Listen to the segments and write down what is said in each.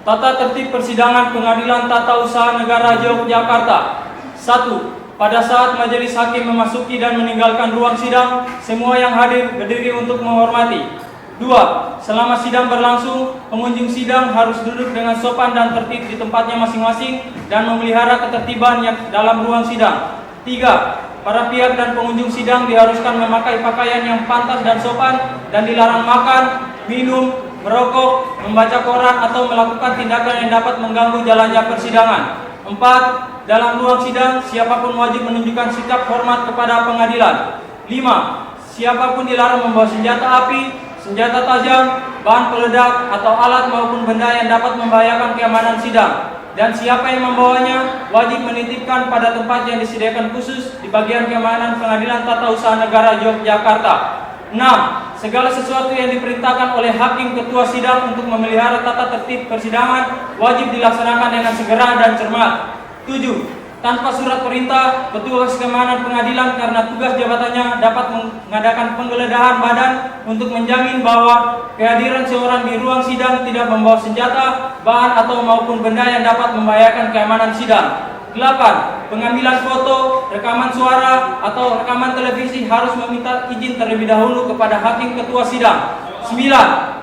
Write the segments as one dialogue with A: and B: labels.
A: Tata tertib persidangan Pengadilan Tata Usaha Negara Yogyakarta. 1. Pada saat majelis hakim memasuki dan meninggalkan ruang sidang, semua yang hadir berdiri untuk menghormati. 2. Selama sidang berlangsung, pengunjung sidang harus duduk dengan sopan dan tertib di tempatnya masing-masing dan memelihara ketertiban yang dalam ruang sidang. 3. Para pihak dan pengunjung sidang diharuskan memakai pakaian yang pantas dan sopan dan dilarang makan, minum, merokok, membaca koran atau melakukan tindakan yang dapat mengganggu jalannya persidangan. 4. Dalam ruang sidang, siapapun wajib menunjukkan sikap hormat kepada pengadilan. 5. Siapapun dilarang membawa senjata api, senjata tajam, bahan peledak atau alat maupun benda yang dapat membahayakan keamanan sidang. Dan siapa yang membawanya wajib menitipkan pada tempat yang disediakan khusus di bagian keamanan Pengadilan Tata Usaha Negara Yogyakarta. 6. Segala sesuatu yang diperintahkan oleh hakim ketua sidang untuk memelihara tata tertib persidangan wajib dilaksanakan dengan segera dan cermat. 7. Tanpa surat perintah, petugas keamanan pengadilan karena tugas jabatannya dapat mengadakan penggeledahan badan untuk menjamin bahwa kehadiran seorang di ruang sidang tidak membawa senjata, bahan atau maupun benda yang dapat membahayakan keamanan sidang. 8. Pengambilan foto, rekaman suara, atau rekaman televisi harus meminta izin terlebih dahulu kepada hakim ketua sidang. 9.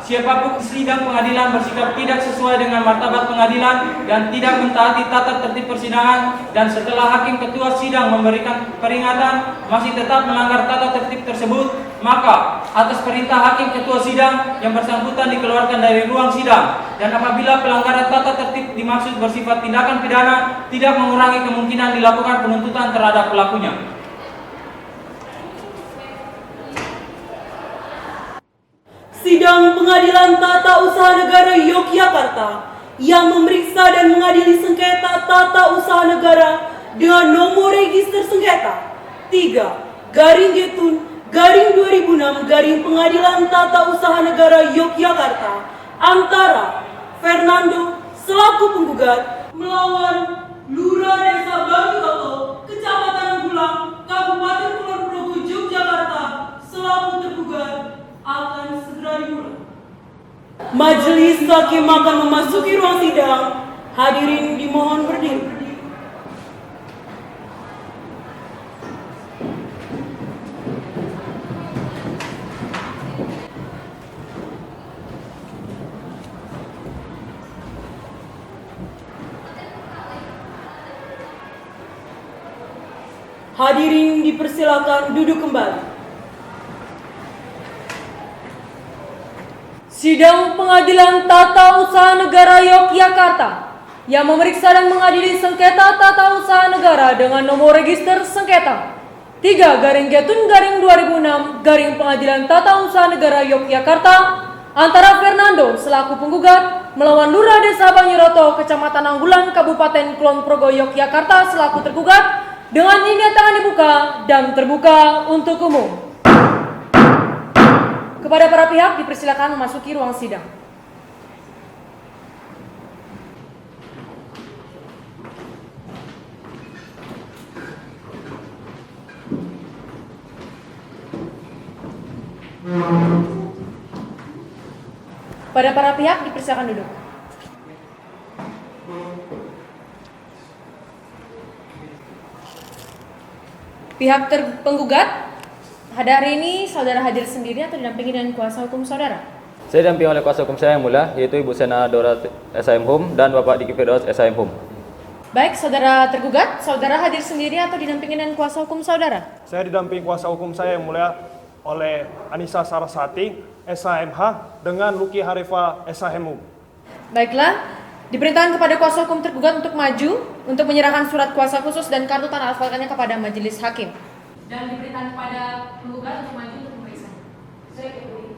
A: Siapapun sidang pengadilan bersikap tidak sesuai dengan martabat pengadilan dan tidak mentaati tata tertib persidangan dan setelah hakim ketua sidang memberikan peringatan masih tetap melanggar tata tertib tersebut, maka atas perintah hakim ketua sidang yang bersangkutan dikeluarkan dari ruang sidang. Dan apabila pelanggaran tata tertib dimaksud bersifat tindakan pidana, tidak mengurangi kemungkinan dilakukan penuntutan terhadap pelakunya.
B: Sidang Pengadilan Tata Usaha Negara Yogyakarta yang memeriksa dan mengadili sengketa tata usaha negara dengan nomor register sengketa 3/Getun/2006 Pengadilan Tata Usaha Negara Yogyakarta antara Fernando selaku penggugat melawan Lurah Desa Bangitoto, Kecamatan Gulang, Kabupaten Kulon Progo, Yogyakarta selaku tergugat akan segera dimulai. Majelis hakim akan memasuki ruang sidang. Hadirin dimohon berdiri. Hadirin dipersilakan duduk kembali. Sidang Pengadilan Tata Usaha Negara Yogyakarta yang memeriksa dan mengadili sengketa tata usaha negara dengan nomor register sengketa 3/Getun/2006 Pengadilan Tata Usaha Negara Yogyakarta antara Fernando selaku penggugat melawan Lurah Desa Banyiroto, Kecamatan Anggulan, Kabupaten Kulon Progo, Yogyakarta selaku tergugat dengan nyatakan dibuka dan terbuka untuk umum. Kepada para pihak dipersilakan memasuki ruang sidang. Pada para pihak dipersilakan duduk. Pihak penggugat, pada hari ini saudara hadir sendiri atau didampingi dengan kuasa hukum saudara?
C: Saya didampingi oleh kuasa hukum saya yang mulia, yaitu Ibu Sena Dora SIM Hum dan Bapak Diki Firdaus SIM Hum.
B: Baik, saudara tergugat, saudara hadir sendiri atau didampingi dengan kuasa hukum saudara?
D: Saya didampingi kuasa hukum saya yang mulia oleh Anissa Sarasati SHMH dengan Luki Harifa SHM Hum.
B: Baiklah, diperintahkan kepada kuasa hukum tergugat untuk maju untuk menyerahkan surat kuasa khusus dan kartu tanda asfalkannya kepada majelis hakim. Dan diperintahkan kepada penggugat untuk maju untuk pemeriksaan. Saya ikuti.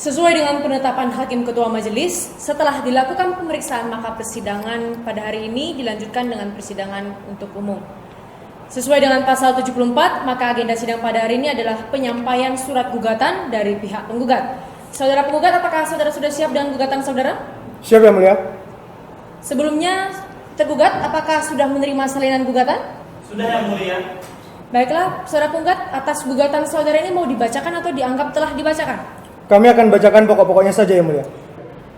B: Sesuai dengan penetapan Hakim Ketua Majelis, setelah dilakukan pemeriksaan maka persidangan pada hari ini dilanjutkan dengan persidangan untuk umum. Sesuai dengan pasal 74, maka agenda sidang pada hari ini adalah penyampaian surat gugatan dari pihak penggugat. Saudara penggugat, apakah saudara sudah siap dengan gugatan saudara?
E: Siap Yang Mulia.
B: Sebelumnya, tergugat apakah sudah menerima salinan gugatan?
A: Sudah Yang Mulia.
B: Baiklah, saudara penggugat, atas gugatan saudara ini mau dibacakan atau dianggap telah dibacakan?
E: Kami akan bacakan pokok-pokoknya saja Yang Mulia.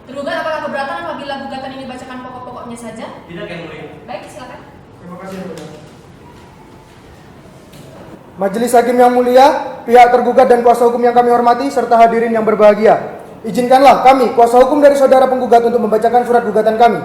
B: Tergugat, apakah keberatan apabila gugatan ini dibacakan pokok-pokoknya saja?
A: Tidak Yang Mulia.
B: Baik, silakan.
E: Terima kasih Yang Mulia. Majelis Hakim yang mulia, pihak tergugat dan kuasa hukum yang kami hormati, serta hadirin yang berbahagia. Izinkanlah kami, kuasa hukum dari saudara penggugat untuk membacakan surat gugatan kami.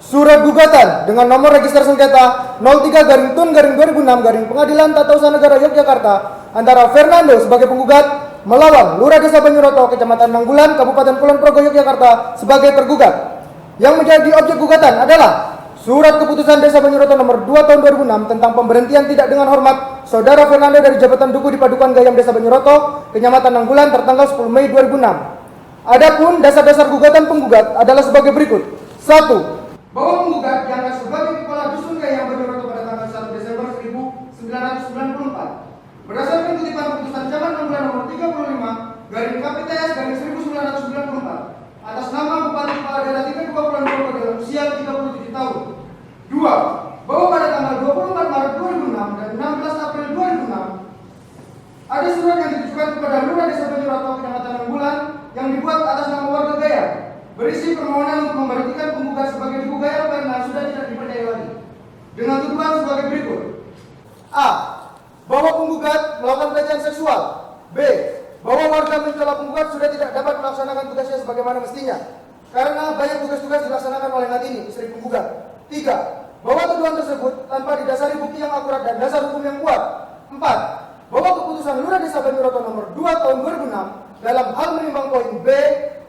E: Surat gugatan dengan nomor register sengketa 03-TUN-2006 Pengadilan Tata Usaha Negara Yogyakarta antara Fernando sebagai penggugat melawan Lurah Desa Banyuroto, Kecamatan Nanggulan, Kabupaten Kulon Progo, Yogyakarta sebagai tergugat. Yang menjadi objek gugatan adalah Surat Keputusan Desa Banyuroto nomor 2 tahun 2006 tentang pemberhentian tidak dengan hormat Saudara Fernando dari jabatan Duku di Padukan Gayam Desa Banyuroto, Kecamatan Nanggulan tertanggal 10 Mei 2006. Adapun dasar-dasar gugatan penggugat adalah sebagai berikut. 1. Bahwa penggugat diangkat sebagai kepala dusun Gayam Banyuroto pada tanggal 1 Desember 1994 berdasarkan kutipan keputusan Camat Nanggulan nomor 35/KPTS/1994 atas nama Bupati Kepala Daerah 3 Kulon Progo dalam usia 37 tahun. 2. Bahwa pada tanggal 24 Maret 2006 dan 16 April 2006 ada surat yang ditujukan kepada Lurah Desa Banyuroto, Kecamatan Nanggulan yang dibuat atas nama warga Gayam berisi permohonan untuk memberhentikan penggugat sebagai Duku Gayam karena sudah tidak dipercaya lagi dengan tuduhan sebagai berikut. A. Bahwa penggugat melakukan pelecehan seksual. B. Bahwa warga mencela penggugat sudah tidak dapat melaksanakan tugasnya sebagaimana mestinya karena banyak tugas-tugas dilaksanakan oleh Natini, istri penggugat. 3. Bahwa tuduhan tersebut tanpa didasari bukti yang akurat dan dasar hukum yang kuat. 4. Bahwa keputusan Lurah Desa Banyuroto nomor 2 tahun 2006 dalam hal menimbang poin B,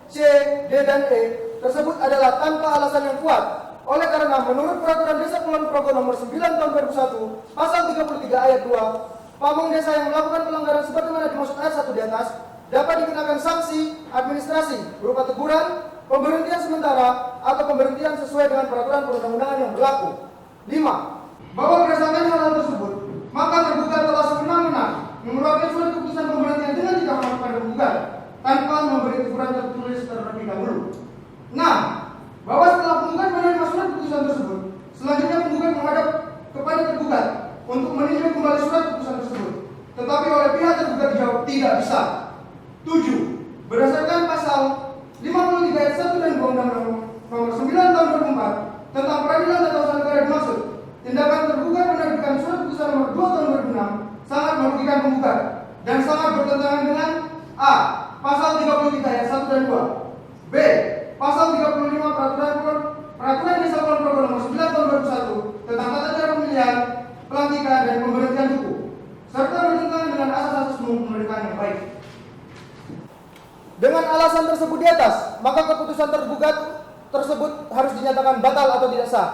E: C, D, dan E tersebut adalah tanpa alasan yang kuat. Oleh karena menurut Peraturan Desa Kulon Progo nomor 9 tahun 2001 pasal 33 ayat 2, pamong desa yang melakukan pelanggaran sebagaimana dimaksud ayat 1 di atas dapat dikenakan sanksi administrasi berupa teguran, pemberhentian sementara, atau pemberhentian sesuai dengan peraturan perundang-undangan yang berlaku. 5. Bahwa berdasarkan hal tersebut, maka tergugat telah sewenang-wenang mengeluarkan surat keputusan pemberhentian dengan tidak hormat pada penggugat tanpa memberi teguran tertulis terlebih dahulu. 6. Bahwa setelah penggugat menerima surat keputusan tersebut, selanjutnya penggugat menghadap kepada tergugat untuk meninjau kembali surat keputusan tersebut, tetapi oleh pihak tergugat dijawab tidak bisa. 7. Berdasarkan pasal 53 ayat 1 dan 2 Undang-Undang nomor 9 tahun 2004 tentang peradilan tata usaha negara dimaksud, tindakan tergugat menerbitkan surat keputusan nomor 2 tahun 2006 sangat merugikan penggugat dan sangat bertentangan dengan A. Pasal 33 ayat 1 dan 2, B. Pasal 35 Peraturan Desa Kulon Progo nomor 9 tahun 2001 tentang tata cara pemilihan, pelantikan, dan pemberhentian Duku, serta bertentangan dengan asas-asas umum pemerintahan yang baik. Dengan alasan tersebut di atas, maka keputusan tergugat tersebut harus dinyatakan batal atau tidak sah.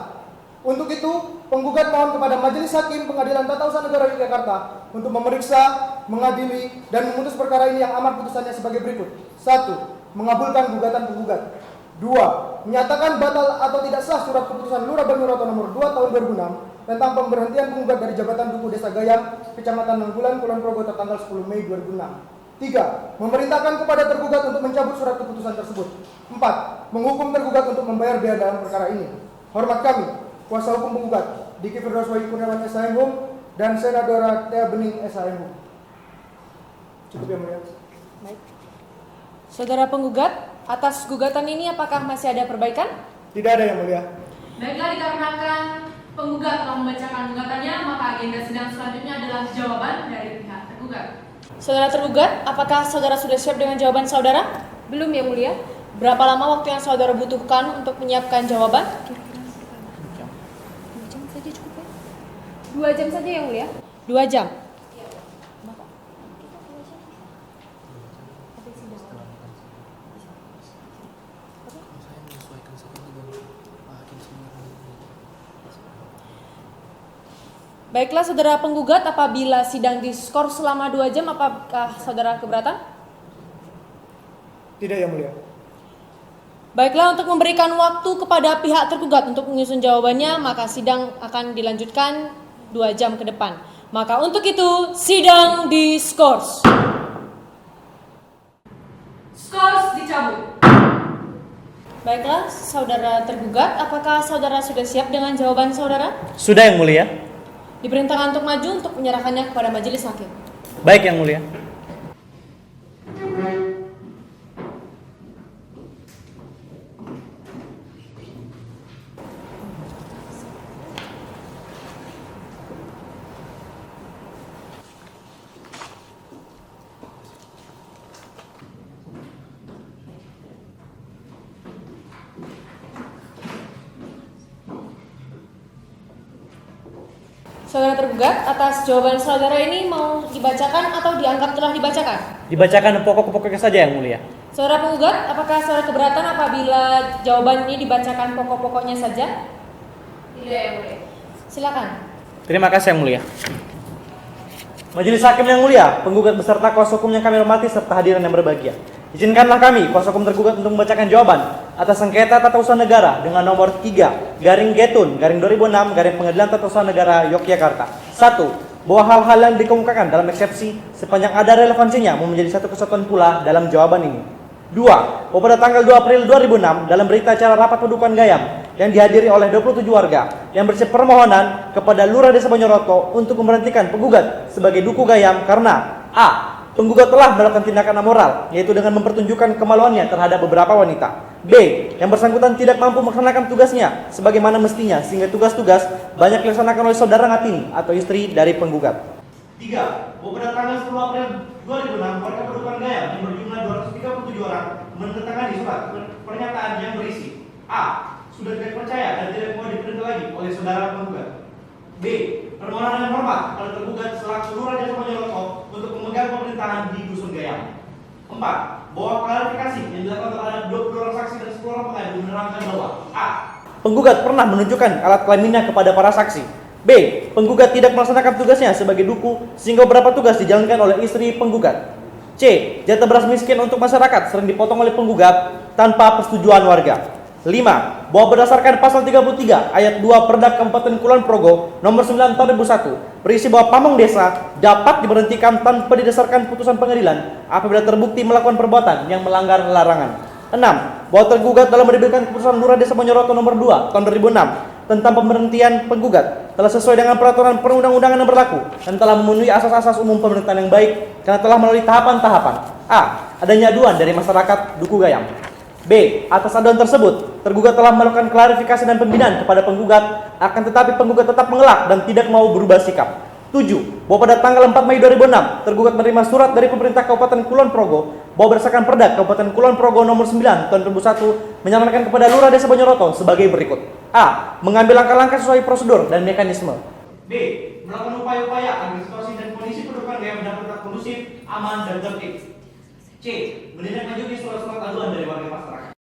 E: Untuk itu, penggugat mohon kepada Majelis Hakim Pengadilan Tata Usaha Negara Yogyakarta untuk memeriksa, mengadili, dan memutus perkara ini yang amar putusannya sebagai berikut. 1. Mengabulkan gugatan penggugat. 2. Menyatakan batal atau tidak sah surat keputusan Lurah Banyuroto nomor 2 tahun 2006 tentang pemberhentian penggugat dari jabatan Duku Desa Gayam, Kecamatan Nanggulan, Kulon Progo tertanggal 10 Mei 2006. 3. Memerintahkan kepada tergugat untuk mencabut surat keputusan tersebut. 4. Menghukum tergugat untuk membayar biaya dalam perkara ini. Hormat kami, kuasa hukum penggugat, Diki Firdaus Wahyu Kurniawan SHM dan Senadora Thea Bening SHM. Cukup ya mulia.
B: Baik. Saudara penggugat, atas gugatan ini apakah masih ada perbaikan?
E: Tidak ada yang mulia.
B: Baiklah, dikarenakan penggugat telah membacakan gugatannya, maka agenda sidang selanjutnya adalah jawaban dari pihak tergugat. Saudara tergugat, apakah saudara sudah siap dengan jawaban saudara? Belum yang mulia. Berapa lama waktu yang saudara butuhkan untuk menyiapkan jawaban? 2 jam saja cukup ya? 2 jam saja yang mulia? 2 jam. Baiklah saudara penggugat, apabila sidang diskors selama 2 jam, apakah saudara keberatan?
E: Tidak Yang Mulia.
B: Baiklah, untuk memberikan waktu kepada pihak tergugat untuk menyusun jawabannya, maka sidang akan dilanjutkan 2 jam ke depan. Maka untuk itu, sidang diskors. Skors dicabut. Baiklah, saudara tergugat, apakah saudara sudah siap dengan jawaban saudara?
F: Sudah Yang Mulia.
B: Diperintahkan untuk maju untuk menyerahkannya kepada majelis hakim.
F: Baik Yang Mulia.
B: Saudara tergugat, atas jawaban saudara ini mau dibacakan atau dianggap telah dibacakan?
F: Dibacakan pokok-pokoknya saja Yang Mulia.
B: Saudara penggugat, apakah saudara keberatan apabila jawaban ini dibacakan pokok-pokoknya saja? Tidak Yang Mulia. Silakan.
F: Terima kasih Yang Mulia. Majelis Hakim yang mulia, penggugat beserta kuasa hukum yang kami hormati serta hadirin yang berbahagia. Izinkanlah kami, kuasa hukum tergugat, untuk membacakan jawaban atas sengketa tata usaha negara dengan nomor 3/Getun/2006 Pengadilan Tata Usaha Negara Yogyakarta. 1. Bahwa hal-hal yang dikemukakan dalam eksepsi sepanjang ada relevansinya mau menjadi satu kesatuan pula dalam jawaban ini. 2. Bahwa pada tanggal 2 April 2006 dalam berita acara rapat pendudukan Gayam yang dihadiri oleh 27 warga yang bersih permohonan kepada Lurah Desa Banyoroto untuk memberhentikan penggugat sebagai duku Gayam karena A. Penggugat telah melakukan tindakan amoral, yaitu dengan mempertunjukkan kemaluannya terhadap beberapa wanita. B. Yang bersangkutan tidak mampu melaksanakan tugasnya sebagaimana mestinya, sehingga tugas-tugas banyak dilaksanakan oleh saudara Ngatini atau istri dari penggugat. 3. Bahwa pada tanggal 10 April 2006 warga pendudukan Gayam yang berjumlah 237 orang menandatangani surat pernyataan yang berisi A. Sudah tidak percaya dan tidak mau diperintah lagi oleh saudara penggugat. B. Permohonan yang hormat pada tergugat selaku Lurah Desa Banyoroto untuk memegang pemerintahan di Dusun Gayam. 4. Bahwa klarifikasi yang dilakukan terhadap 20 orang saksi dan 10 orang pengadu menerangkan bahwa A. Penggugat pernah menunjukkan alat kelaminnya kepada para saksi. B. Penggugat tidak melaksanakan tugasnya sebagai duku sehingga beberapa tugas dijalankan oleh istri penggugat. C. Jatah beras miskin untuk masyarakat sering dipotong oleh penggugat tanpa persetujuan warga. 5. Bahwa berdasarkan pasal 33 ayat 2 Perda Kabupaten Kulon Progo nomor 9 tahun 2001 berisi bahwa pamong desa dapat diberhentikan tanpa didasarkan putusan pengadilan apabila terbukti melakukan perbuatan yang melanggar larangan. 6. Bahwa tergugat dalam menerbitkan keputusan Lurah Desa Banyoroto nomor 2 tahun 2006 tentang pemberhentian penggugat telah sesuai dengan peraturan perundang-undangan yang berlaku dan telah memenuhi asas-asas umum pemerintahan yang baik karena telah melalui tahapan-tahapan. A. Adanya aduan dari masyarakat Duku Gayam. B. Atas aduan tersebut, tergugat telah melakukan klarifikasi dan pembinaan kepada penggugat, akan tetapi penggugat tetap mengelak dan tidak mau berubah sikap. 7. Bahwa pada tanggal 4 Mei 2006, tergugat menerima surat dari pemerintah Kabupaten Kulon Progo bahwa berdasarkan Perda Kabupaten Kulon Progo nomor 9 tahun 2001 menyarankan kepada Lurah Desa Banyoroto sebagai berikut. A. Mengambil langkah-langkah sesuai prosedur dan mekanisme. B. Melakukan upaya-upaya agar situasi dan kondisi pendudukan Gayam dapat kondusif, aman, dan tertib. C. Menindaklanjuti surat-surat aduan dari warga masyarakat.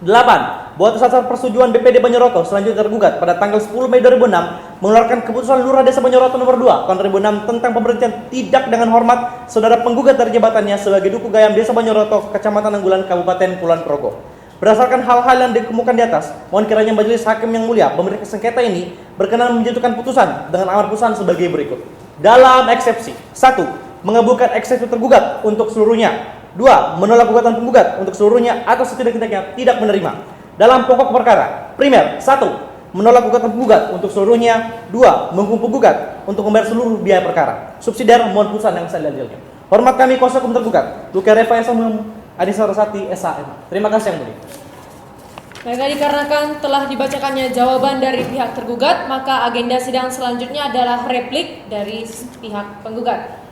F: 8. Bahwa atas dasar persetujuan BPD Banyoroto selanjutnya tergugat pada tanggal 10 Mei 2006 mengeluarkan keputusan Lurah Desa Banyoroto nomor 2 tahun 2006 tentang pemberhentian tidak dengan hormat saudara penggugat dari jabatannya sebagai duku Gayam Desa Banyoroto, Kecamatan Anggulan, Kabupaten Kulon Progo. Berdasarkan hal-hal yang dikemukakan di atas, mohon kiranya majelis hakim yang mulia pemberi sengketa ini berkenan menjatuhkan putusan dengan amar putusan sebagai berikut. Dalam eksepsi 1. Mengabulkan eksepsi tergugat untuk seluruhnya. 2. Menolak gugatan penggugat untuk seluruhnya atau setidak-tidaknya tidak menerima. Dalam pokok perkara, primer 1. Menolak gugatan penggugat untuk seluruhnya. 2. Menghukum penggugat untuk membayar seluruh biaya perkara. Subsidiar mohon putusan yang seadil-adilnya. Hormat kami kuasa hukum tergugat, Luki Reva SMH Anissa Sarasati SAM. Terima kasih yang mulia.
B: Baiklah, dikarenakan telah dibacakannya jawaban dari pihak tergugat, maka agenda sidang selanjutnya adalah replik dari pihak penggugat.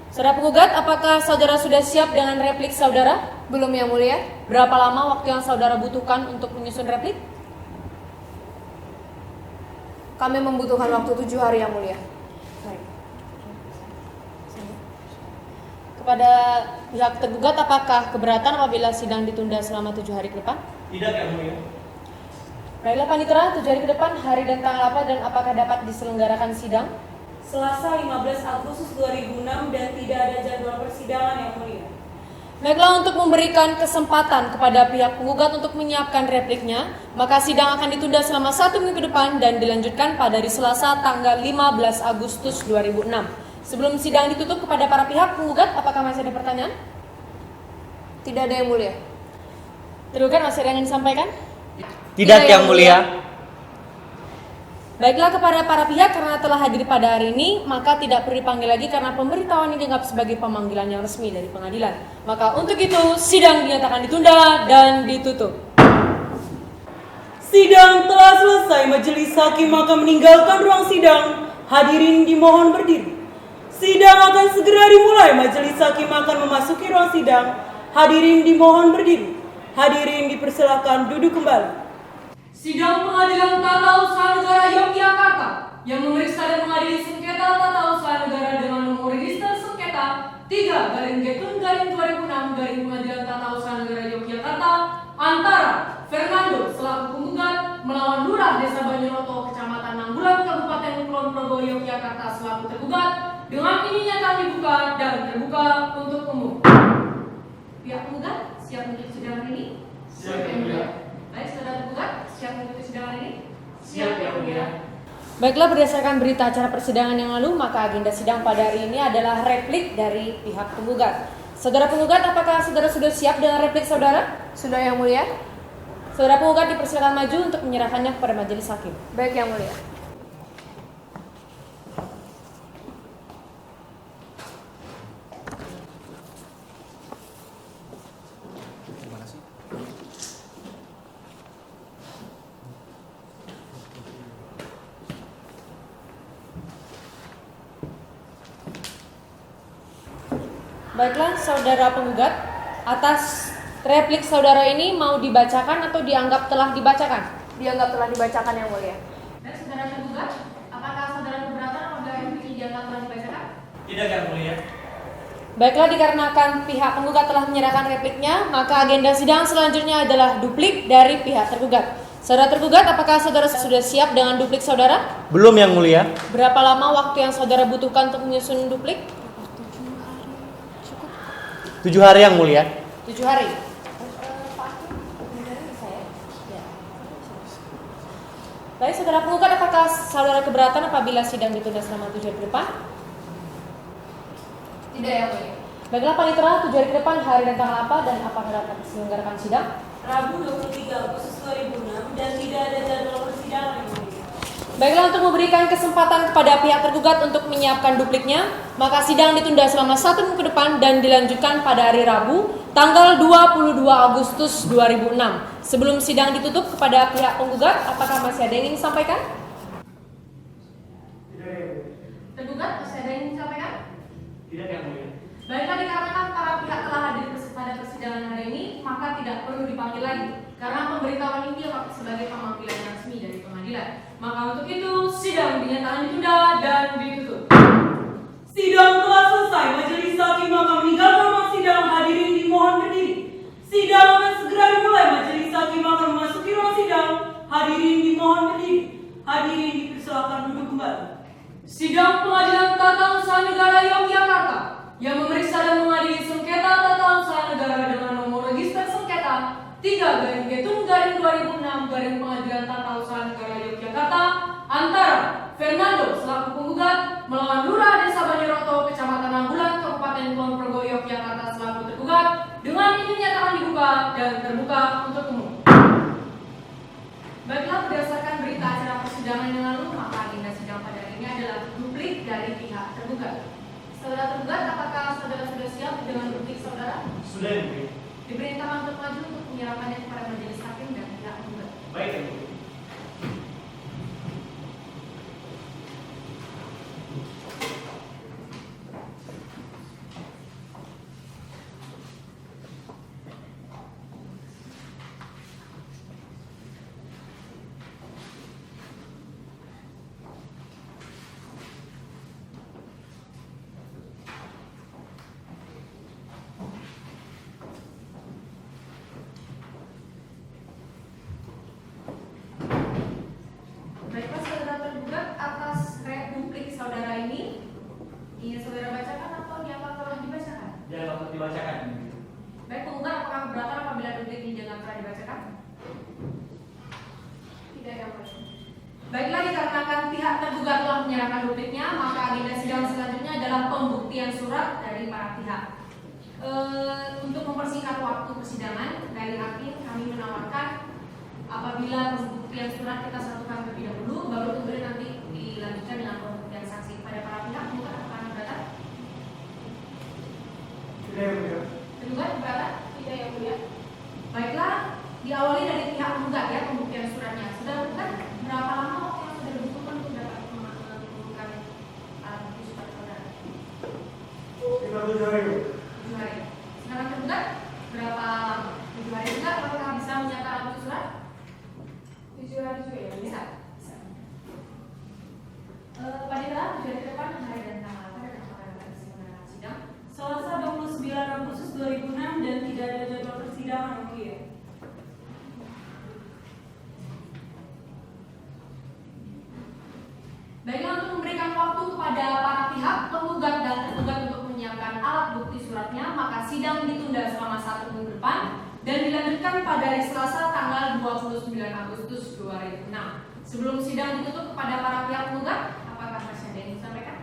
B: Saudara penggugat, apakah saudara sudah siap dengan replik saudara?
G: Belum yang mulia.
B: Berapa lama waktu yang saudara butuhkan untuk menyusun replik?
G: Kami membutuhkan waktu 7 hari yang mulia.
B: Baik. Kepada pihak tergugat, apakah keberatan apabila sidang ditunda selama 7 hari ke depan?
F: Tidak yang mulia.
B: Baiklah panitera, 7 hari ke depan, hari dan tanggal apa dan apakah dapat diselenggarakan sidang?
H: Selasa 15 Agustus 2006 dan tidak ada jadwal persidangan yang mulia.
B: Baiklah, untuk memberikan kesempatan kepada pihak penggugat untuk menyiapkan repliknya, maka sidang akan ditunda selama 1 minggu ke depan dan dilanjutkan pada hari Selasa tanggal 15 Agustus 2006. Sebelum sidang ditutup kepada para pihak penggugat, apakah masih ada pertanyaan?
G: Tidak ada yang mulia.
B: Tergugat masih ada yang ingin disampaikan?
F: Tidak, Yang Mulia.
B: Baiklah, kepada para pihak karena telah hadir pada hari ini, maka tidak perlu dipanggil lagi karena pemberitahuan ini dianggap sebagai pemanggilan yang resmi dari pengadilan. Maka untuk itu, sidang dinyatakan ditunda dan ditutup.
H: Sidang telah selesai. Majelis hakim akan meninggalkan ruang sidang. Hadirin dimohon berdiri. Sidang akan segera dimulai. Majelis hakim akan memasuki ruang sidang. Hadirin dimohon berdiri. Hadirin dipersilakan duduk kembali.
B: Sidang Pengadilan Tata Usaha Negara Yogyakarta yang memeriksa dan mengadili sengketa tata usaha negara dengan nomor register sengketa 3/Getun/2006 Pengadilan Tata Usaha Negara Yogyakarta antara Fernando selaku penggugat melawan Lurah Desa Banyuroto, Kecamatan Nanggulan, Kabupaten Kulon Progo, Yogyakarta selaku tergugat dengan ini nyata dibuka dan terbuka untuk umum. Pihak penggugat siap untuk sidang hari ini? Siap, Yang Mulia. Baik, saudara tergugat, siap mengikuti sidang hari ini? Siap, Yang Mulia. Baiklah, berdasarkan berita acara persidangan yang lalu, maka agenda sidang pada hari ini adalah replik dari pihak penggugat. Saudara penggugat, apakah saudara sudah siap dengan replik saudara?
G: Sudah, Yang Mulia.
B: Saudara penggugat dipersilakan maju untuk menyerahkannya kepada majelis hakim.
G: Baik, Yang Mulia.
B: Baiklah, saudara penggugat, atas replik saudara ini mau dibacakan atau dianggap telah dibacakan?
G: Dianggap telah dibacakan, Yang Mulia.
B: Dan saudara tergugat, apakah saudara keberatan apabila replik ini dianggap telah dibacakan?
A: Tidak, Yang Mulia.
B: Baiklah, dikarenakan pihak penggugat telah menyerahkan repliknya, maka agenda sidang selanjutnya adalah duplik dari pihak tergugat. Saudara tergugat, apakah saudara sudah siap dengan duplik saudara?
F: Belum, Yang Mulia.
B: Berapa lama waktu yang saudara butuhkan untuk menyusun duplik?
F: 7 hari, Yang Mulia.
B: 7 hari. Baik, saudara penggugat, apakah saudara keberatan apabila sidang ditunda selama 7 hari ke depan?
G: Tidak, Yang Mulia.
B: Baiklah, panitera, 7 hari ke depan hari dan tanggal apa dan apakah dapat diselenggarakan sidang?
H: Rabu 23 Agustus 2006 dan tidak ada jadwal persidangan, Yang Mulia.
B: Baiklah, untuk memberikan kesempatan kepada pihak tergugat untuk menyiapkan dupliknya, maka sidang ditunda selama 1 minggu ke depan dan dilanjutkan pada hari Rabu, tanggal 22 Agustus 2006. Sebelum sidang ditutup kepada pihak penggugat, apakah masih ada yang ingin disampaikan? Tergugat, masih ada yang ingin disampaikan?
A: Tidak, Yang Mulia.
B: Baiklah, dikarenakan para pihak telah hadir pada persidangan hari ini, maka tidak perlu dipanggil lagi, karena pemberitahuan ini dianggap sebagai pemanggilan yang resmi dari pengadilan. Maka untuk itu, sidang dinyatakan ditunda dan ditutup.
H: Sidang telah selesai. Majelis hakim akan meninggalkan ruang sidang. Hadirin dimohon berdiri. Sidang akan segera dimulai. Majelis hakim akan memasuki ruang sidang. Hadirin dimohon berdiri. Hadirin dipersilakan duduk kembali.
B: Sidang Pengadilan Tata Usaha Negara Yogyakarta yang memeriksa dan mengadili sengketa tata usaha negara dengan nomor register sengketa 3/Getun/2006 Pengadilan Tata Usaha Negara Yogyakarta antara Fernando selaku penggugat melawan Lurah Desa Banyuroto, Kecamatan Nanggulan, Kabupaten Kulon Progo, Yogyakarta selaku tergugat dengan ini nyatakan dibuka dan terbuka untuk umum. Baiklah, berdasarkan berita acara persidangan yang lalu, maka agenda sidang pada hari ini adalah duplik dari pihak tergugat. Saudara tergugat, apakah saudara sudah siap dengan duplik saudara?
A: Sudah, Yang Mulia.
B: Diperintahkan untuk maju untuk menyerahkannya kepada majelis hakim dan pihak penggugat.
A: Baik, Yang Mulia.
B: tergugat telah menyerahkan dupliknya, maka agenda sidang selanjutnya adalah pembuktian surat dari para pihak. Untuk mempersingkat waktu persidangan, dari hakim kami menawarkan apabila pembuktian surat kita satukan terlebih dahulu, baru kemudian nanti dilanjutkan dengan pembuktian saksi. Pada para pihak, tergugat apakah keberatan?
E: Tidak yang mulia.
B: Tergugat keberatan?
G: Tidak yang mulia.
B: Baiklah, diawali dari pihak penggugat ya pembuktian suratnya. Sudah lakukan berapa lama waktu yang sudah dibutuhkan untuk dapat mengumpulkan alat bukti surat saudara?
E: 37 hari.
B: 7 hari. Sedangkan tergugat berapa lama? 7 hari juga. Apakah bisa mencetak alat bukti surat?
G: 7 hari juga ya.
B: Bisa. Bisa. Pada 7 hari ke depan hari dan tanggal apa dan apakah dapat diselenggarakan sidang?
H: Selasa 29 Agustus 2006 dan tidak ada jadwal persidangan yang mulia.
B: Baiklah, untuk memberikan waktu kepada para pihak penggugat dan tergugat untuk menyiapkan alat bukti suratnya, maka sidang ditunda selama 1 minggu depan dan dilanjutkan pada hari Selasa tanggal 29 Agustus 2006. Sebelum sidang ditutup kepada para pihak penggugat, apakah masih ada yang ingin disampaikan?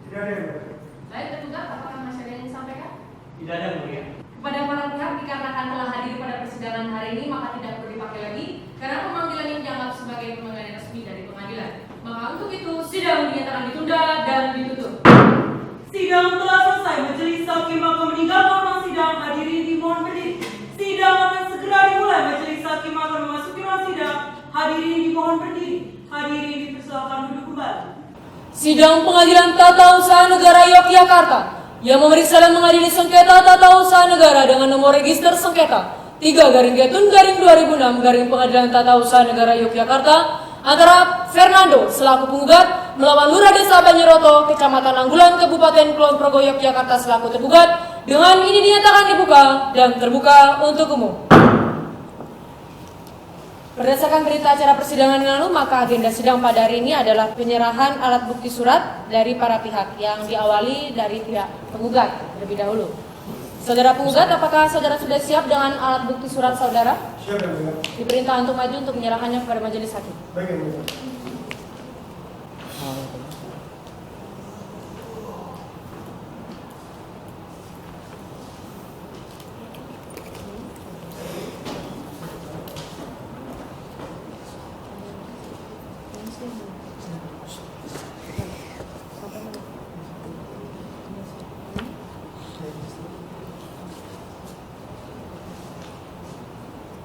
E: Tidak ada yang mulia.
B: Baik, tergugat, apakah masih ada yang ingin disampaikan?
A: Tidak ada yang mulia.
B: Kepada para pihak dikarenakan telah hadir pada persidangan hari ini, maka tidak perlu dipakai lagi karena pemanggilan ini dianggap sebagai pemanggilan resmi dari pengadilan. Maka untuk itu sidang dinyatakan ditunda dan ditutup.
H: Sidang telah selesai. Majelis hakim akan meninggalkan ruang sidang. Hadirin dimohon berdiri. Sidang akan segera dimulai. Majelis hakim akan memasuki ruang sidang. Hadirin dimohon berdiri. Hadirin dipersilakan duduk kembali.
B: Sidang Pengadilan Tata Usaha Negara Yogyakarta yang memeriksa dan mengadili sengketa tata usaha negara dengan nomor register sengketa 3/2006 Pengadilan Tata Usaha Negara Yogyakarta antara Fernando selaku penggugat melawan Lurah Desa Banyeroto, Kecamatan Anggulan, Kabupaten Kulon Progo, Yogyakarta selaku tergugat. Dengan ini dinyatakan dibuka dan terbuka untuk umum. Berdasarkan berita acara persidangan yang lalu, maka agenda sidang pada hari ini adalah penyerahan alat bukti surat dari para pihak yang diawali dari pihak penggugat terlebih dahulu. Saudara penggugat, apakah saudara sudah siap dengan alat bukti surat saudara?
E: Siap yang mulia.
B: Diperintah untuk maju untuk menyerahkannya kepada majelis hakim.
E: Baik yang mulia.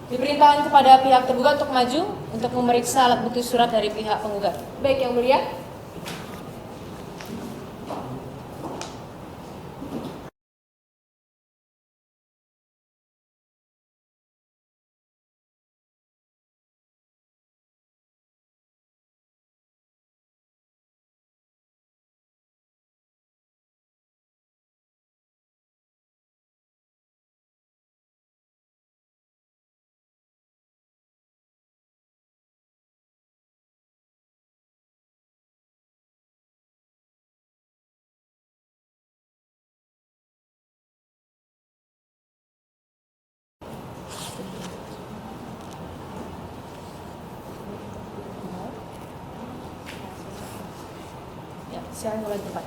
B: Diperintahkan kepada pihak tergugat untuk maju untuk memeriksa alat bukti surat dari pihak penggugat.
G: Baik yang mulia.
B: Ya, silakan mulai tempat.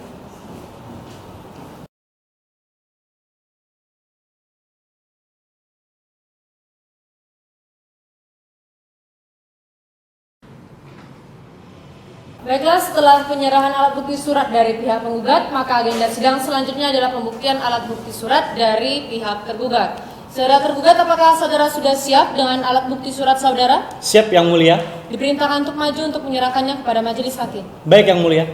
B: Baiklah, setelah penyerahan alat bukti surat dari pihak penggugat, maka agenda sidang selanjutnya adalah pembuktian alat bukti surat dari pihak tergugat. Saudara tergugat, apakah saudara sudah siap dengan alat bukti surat saudara?
F: Siap yang mulia.
B: Diperintahkan untuk maju untuk menyerahkannya kepada majelis hakim.
F: Baik yang mulia.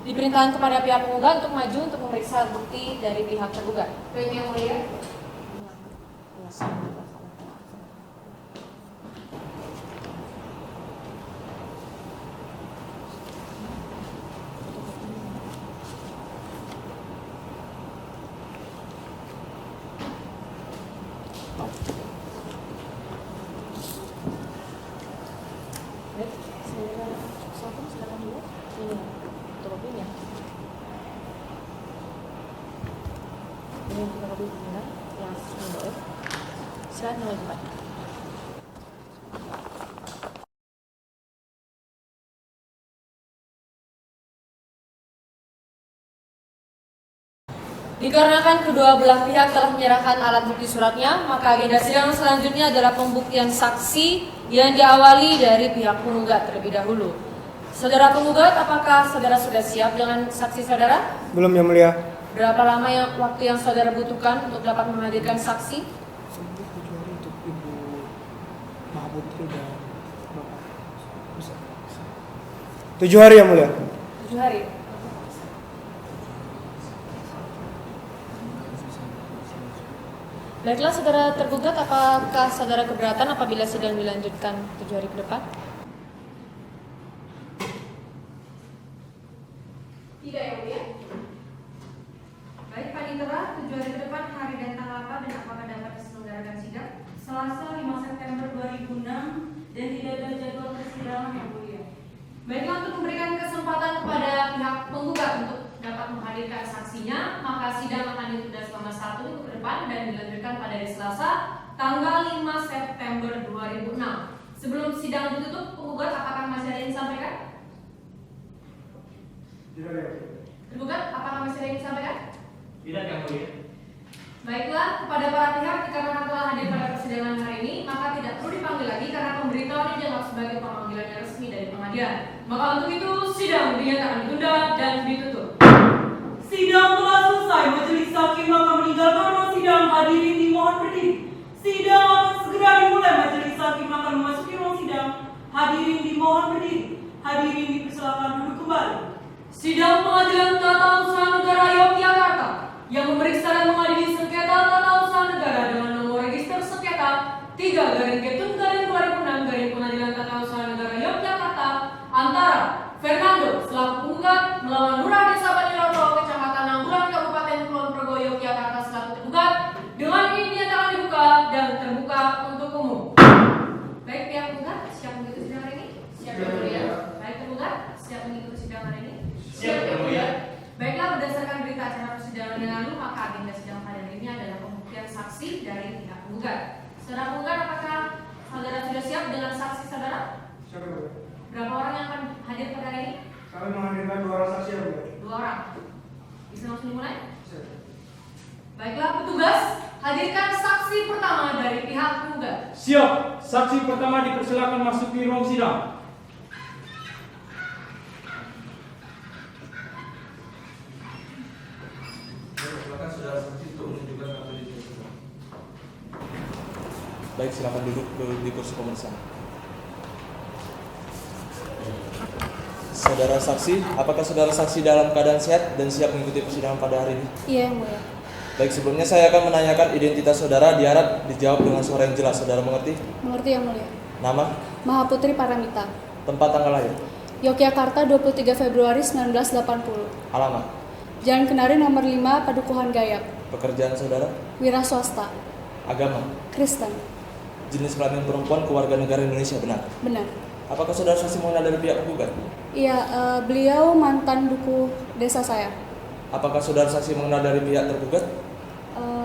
B: Diperintahkan kepada pihak penggugat untuk maju untuk memeriksa bukti dari pihak tergugat.
G: Baik yang mulia.
B: Persilahan mulai debat. Dikarenakan kedua belah pihak telah menyerahkan alat bukti suratnya, maka agenda sidang selanjutnya adalah pembuktian saksi yang diawali dari pihak penggugat terlebih dahulu. Saudara penggugat, apakah saudara sudah siap dengan saksi saudara?
E: Belum, Yang Mulia.
B: Berapa lama waktu yang saudara butuhkan untuk dapat menghadirkan saksi?
E: 7 hari, Yang Mulia.
B: 7 hari. Baiklah, saudara tergugat, apakah saudara keberatan apabila sidang dilanjutkan 7 hari ke depan?
G: Tidak, Yang Mulia.
B: Baik, Panitera, 7 hari ke depan hari dan tanggal apa dan apakah dapat diselenggarakan sidang? Selasa 5 September 2006 dan tidak ada jadwal persidangan, Yang Mulia. Baiklah, untuk memberikan kesempatan kepada pihak penggugat untuk dapat menghadirkan saksinya, maka sidang akan ditunda selama 1 minggu ke depan dan dilanjutkan pada hari Selasa, tanggal 5 September 2006. Sebelum sidang ditutup, penggugat apakah masih ada yang disampaikan? Tergugat, apakah masih ada yang disampaikan?
A: Tidak, Yang Mulia.
B: Baiklah, kepada para pihak dikarenakan telah hadir pada persidangan hari ini, maka tidak perlu dipanggil lagi karena pemberitahuan dianggap sebagai pemanggilan yang resmi dari pengadilan. Maka untuk itu, sidang dinyatakan ditunda dan ditutup.
H: Sidang telah selesai. Majelis hakim akan meninggalkan ruang sidang. Hadirin dimohon berdiri. Sidang akan segera dimulai. Majelis hakim akan memasuki ruang sidang. Hadirin dimohon berdiri. Hadirin dipersilakan duduk kembali.
B: Sidang Pengadilan Tata Usaha Negara Yogyakarta yang memeriksa dan mengadili sengketa tata usaha negara dengan nomor register sengketa 3/2006 Pengadilan Tata Usaha Negara Yogyakarta antara Fernando selaku penggugat melawan Lurah Desa Banyaroto, Kecamatan Nanggulan, Kabupaten Kulon Progo, Yogyakarta selaku tergugat dengan ini dinyatakan dibuka dan terbuka untuk umum. Baik, pihak penggugat siap mengikuti sidang hari ini? Siap, Yang Mulia. Baik, tergugat siap mengikuti sidang hari ini?
A: Siap, Yang Mulia.
B: Baiklah, berdasarkan berita acara persidangan yang lalu, maka agenda sidang pada hari ini adalah pembuktian saksi dari pihak penggugat. Saudara penggugat, apakah saudara sudah siap dengan saksi saudara?
E: Siap, Yang Mulia.
B: Berapa orang yang akan hadir pada hari ini?
E: Kami menghadirkan 2 orang saksi, Yang Mulia.
B: 2 orang. Bisa langsung dimulai?
E: Siap.
B: Baiklah, petugas, hadirkan saksi pertama dari pihak penggugat.
A: Siap. Saksi pertama dipersilakan masuk di ruang sidang.
I: Baik, silakan duduk di kursi pemeriksaan. Saudara saksi, apakah saudara saksi dalam keadaan sehat dan siap mengikuti persidangan pada hari ini?
G: Iya, Yang Mulia.
I: Baik, sebelumnya saya akan menanyakan identitas saudara, diharap dijawab dengan suara yang jelas. Saudara mengerti?
G: Mengerti, Yang Mulia.
I: Nama,
G: Mahaputri Paramita.
I: tempat tanggal lahir,
G: Yogyakarta 23 Februari 1980.
I: alamat,
G: Jalan Kenari nomor 5, Padukuhan Gayak.
I: pekerjaan saudara,
G: Wira swasta.
I: agama,
G: Kristen.
I: jenis kelamin perempuan, keluarga negara Indonesia, benar?
G: Benar.
I: Apakah saudara saksi mengenal dari pihak penggugat?
G: Iya, beliau mantan duku desa saya.
I: Apakah saudara saksi mengenal dari pihak tergugat?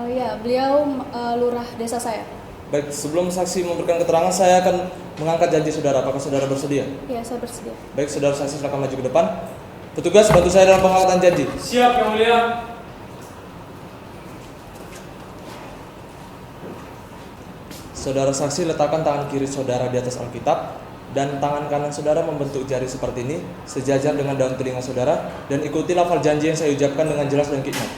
G: Ya, beliau lurah desa saya.
I: Baik, sebelum saksi memberikan keterangan, saya akan mengangkat janji saudara. Apakah saudara bersedia?
G: Iya, saya bersedia.
I: Baik, saudara saksi silakan maju ke depan. Petugas, bantu saya dalam pengangkatan janji.
A: Siap, Yang Mulia.
I: Saudara saksi letakkan tangan kiri saudara di atas Alkitab dan tangan kanan saudara membentuk jari seperti ini, sejajar dengan daun telinga saudara, dan ikuti lafal janji yang saya ucapkan dengan jelas dan hikmat.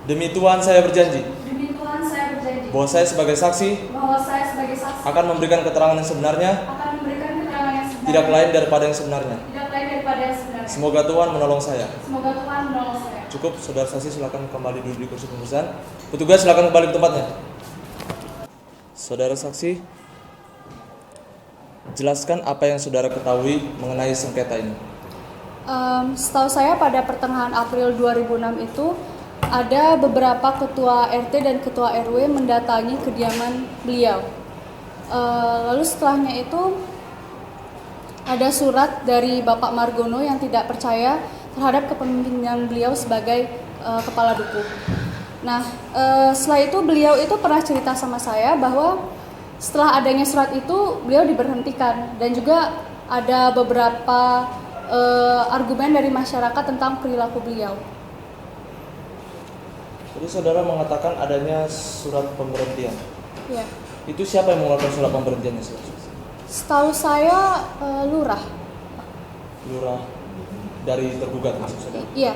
I: Demi Tuhan saya berjanji
G: Demi Tuhan saya berjanji
I: bahwa saya sebagai saksi
G: bahwa saya sebagai saksi
I: akan memberikan keterangan yang sebenarnya,
G: akan memberikan keterangan yang sebenarnya,
I: tidak lain daripada yang sebenarnya.
G: tidak lain daripada yang sebenarnya.
I: Semoga Tuhan menolong saya.
G: Semoga Tuhan menolong saya.
I: Cukup, saudara saksi silakan kembali duduk di kursi pemeriksaan. Petugas silakan kembali ke tempatnya. Saudara saksi, jelaskan apa yang saudara ketahui mengenai sengketa ini.
G: Setahu saya pada pertengahan April 2006 itu ada beberapa ketua RT dan ketua RW mendatangi kediaman beliau. Lalu setelahnya itu ada surat dari Bapak Margono yang tidak percaya terhadap kepemimpinan beliau sebagai kepala duku. Nah, setelah itu beliau itu pernah cerita sama saya bahwa setelah adanya surat itu beliau diberhentikan dan juga ada beberapa argumen dari masyarakat tentang perilaku beliau.
I: Jadi saudara mengatakan adanya surat pemberhentian.
G: Ya.
I: Itu siapa yang mengeluarkan surat pemberhentiannya?
G: Setahu saya lurah.
I: Lurah dari tergugat maksud saudara?
G: Iya.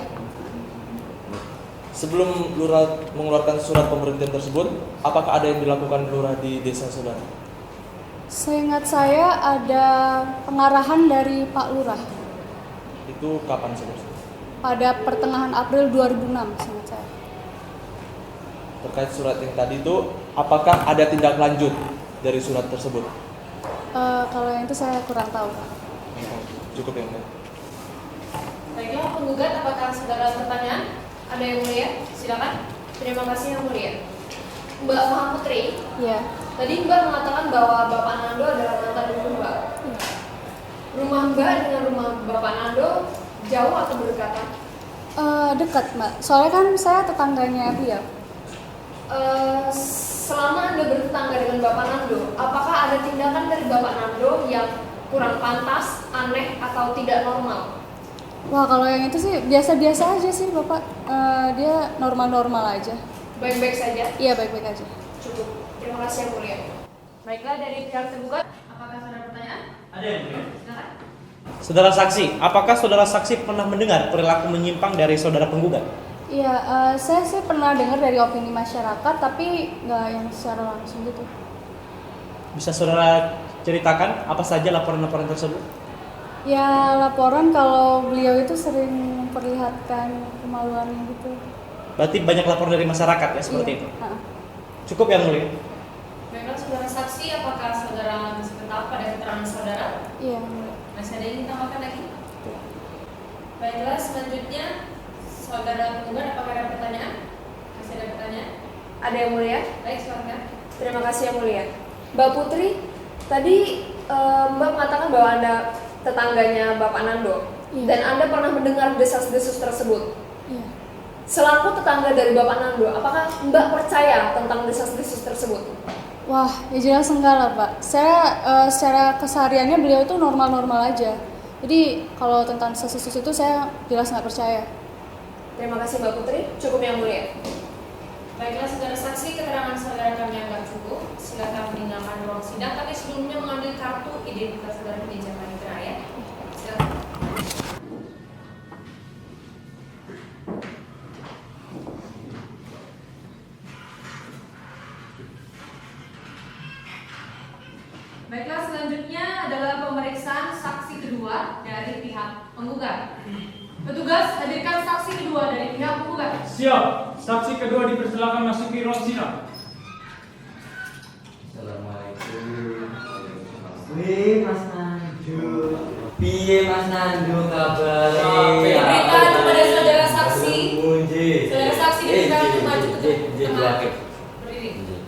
I: Sebelum lurah mengeluarkan surat pemberhentian tersebut, apakah ada yang dilakukan lurah di desa saudara?
G: Seingat saya ada pengarahan dari Pak Lurah
I: Itu kapan saudara?
G: pada pertengahan April 2006, seingat saya.
I: Terkait surat yang tadi itu, apakah ada tindak lanjut dari surat tersebut?
G: Kalau yang itu saya kurang tahu, Pak.
I: Cukup ya, Mbak.
B: Baiklah, penggugat, apakah saudara ada pertanyaan? Ada yang mulia? Silakan. Terima kasih yang mulia. Mbak Maha-Putri,
G: Iya.
B: tadi Mbak mengatakan bahwa Bapak Nando adalah mantan dukun Mbak.
G: Iya.
B: Rumah Mbak dengan rumah Bapak Nando jauh atau berdekatan?
G: Dekat, Mbak. Soalnya kan saya tetangganya beliau.
B: Selama Anda bertetangga dengan Bapak Nando, apakah ada tindakan dari Bapak Nando yang kurang pantas, aneh, atau tidak normal?
G: Wah, kalau yang itu sih biasa-biasa aja sih, Bapak. Dia normal-normal aja.
B: Baik-baik saja?
G: Iya, baik-baik aja.
B: Cukup. Terima kasih yang mulia. Baiklah, dari pihak tergugat, apakah saudara pertanyaan?
A: Ada yang mulia.
B: Silakan.
F: Saudara saksi, apakah saudara saksi pernah mendengar perilaku menyimpang dari saudara penggugat?
G: Iya, saya sih pernah dengar dari opini masyarakat, tapi nggak yang secara langsung gitu.
F: Bisa saudara ceritakan apa saja laporan-laporan tersebut?
G: Ya, laporan kalau beliau itu sering memperlihatkan kemaluannya gitu.
F: Berarti banyak laporan dari masyarakat ya seperti
G: Iya.
F: itu? Cukup yang mulia.
B: Baiklah, saudara saksi, apakah saudara masih tetap pada keterangan saudara?
G: Iya.
B: Masih ada yang ditambahkan lagi? Baiklah, selanjutnya saudara penggugat, apakah ada pertanyaan? Masih ada pertanyaan? Ada yang mulia? Baik, silakan. Terima kasih yang mulia. Mbak Putri, tadi Mbak mengatakan bahwa Anda tetangganya Bapak Nando,
G: Iya.
B: dan Anda pernah mendengar desas-desus tersebut.
G: Iya.
B: Selaku tetangga dari Bapak Nando, apakah Mbak percaya tentang desas-desus tersebut?
G: Wah, ya jelas enggak lah, Pak. Saya secara kesehariannya beliau itu normal-normal aja. Jadi kalau tentang desas-desus itu saya jelas nggak percaya.
B: Terima kasih Mbak Putri, cukup yang mulia. Baiklah, saudara saksi, keterangan saudara kami anggap cukup. Silakan meninggalkan ruang sidang, tapi sebelumnya mengambil kartu identitas saudara di Jaman Raya. Silakan. Baiklah, selanjutnya adalah pemeriksaan saksi kedua dari pihak penggugat. Petugas, hadirkan saksi kedua dari pihak penggugat.
A: Siap. Saksi kedua dipersilakan masuki ruang sidang.
J: Assalamualaikum. Wih, Mas Nando. Piye Mas Nando kabare?
B: Berita kepada saudara saksi.
J: Munji.
B: Saudara saksi dipersilakan maju ke tengah.
J: Oke.
B: Berdiri.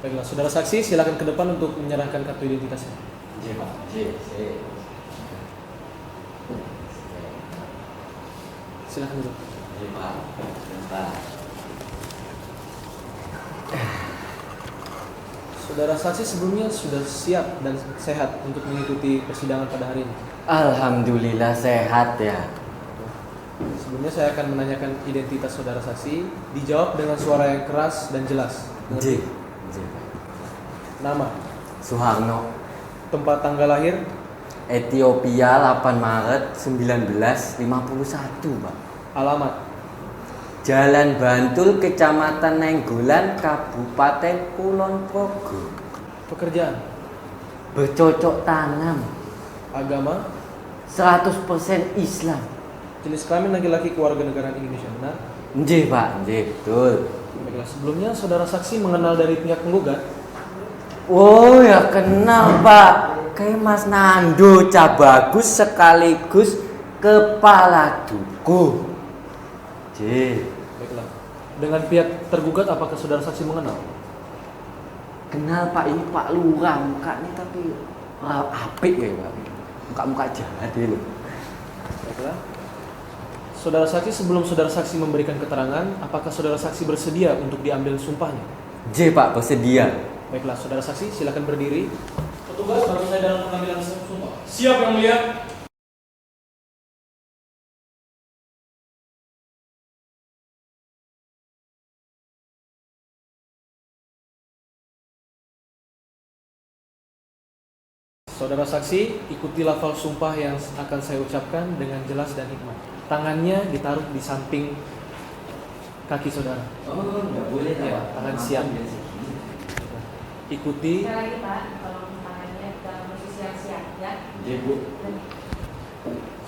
I: Baiklah, saudara saksi silakan ke depan untuk menyerahkan kartu identitasnya.
J: Nggih, Pak. Nggih.
I: Silakan duduk.
J: Nggih, Pak. Bentar.
I: Saudara saksi sebelumnya sudah siap dan sehat untuk mengikuti persidangan pada hari ini.
J: Alhamdulillah sehat ya.
I: Sebelumnya saya akan menanyakan identitas saudara saksi, dijawab dengan suara yang keras dan jelas.
J: Nggih.
I: Nama,
J: Suharno,
I: tempat tanggal lahir,
J: Ethiopia 8 Maret 1951, Pak.
I: alamat,
J: Jalan Bantul, Kecamatan Nenggolan, Kabupaten Kulon Progo.
I: pekerjaan,
J: Bercocok tanam,
I: agama,
J: 100% Islam.
I: jenis kelamin laki-laki, keluarga negaraan Indonesia, benar?
J: Nggih, Pak. Nggih, betul.
I: Baiklah, sebelumnya saudara saksi mengenal dari pihak penggugat.
J: Oh ya kenal Pak. Kayak Mas Nando Cabagus sekaligus kepala duku.
I: Baiklah. Dengan pihak tergugat apakah saudara saksi mengenal?
J: Kenal Pak, ini Pak Lurah mukanya tapi apik ya Pak. Muka-muka jahat loh.
I: Baiklah.
K: Saudara saksi, sebelum saudara saksi memberikan keterangan, apakah saudara saksi bersedia untuk diambil sumpahnya?
J: J Pak, bersedia.
K: Baiklah, saudara saksi silakan berdiri. Petugas, bantu saya dalam pengambilan sumpah.
A: Siap Yang Mulia.
K: Saudara saksi, ikuti lafal sumpah yang akan saya ucapkan dengan jelas dan hikmat. Tangannya ditaruh di samping kaki saudara.
J: Oh, enggak boleh
K: Ya, tangan siap. Ikuti.
B: Sekali lagi Pak, tolong tangannya dalam posisi yang siap ya.
J: J Bu.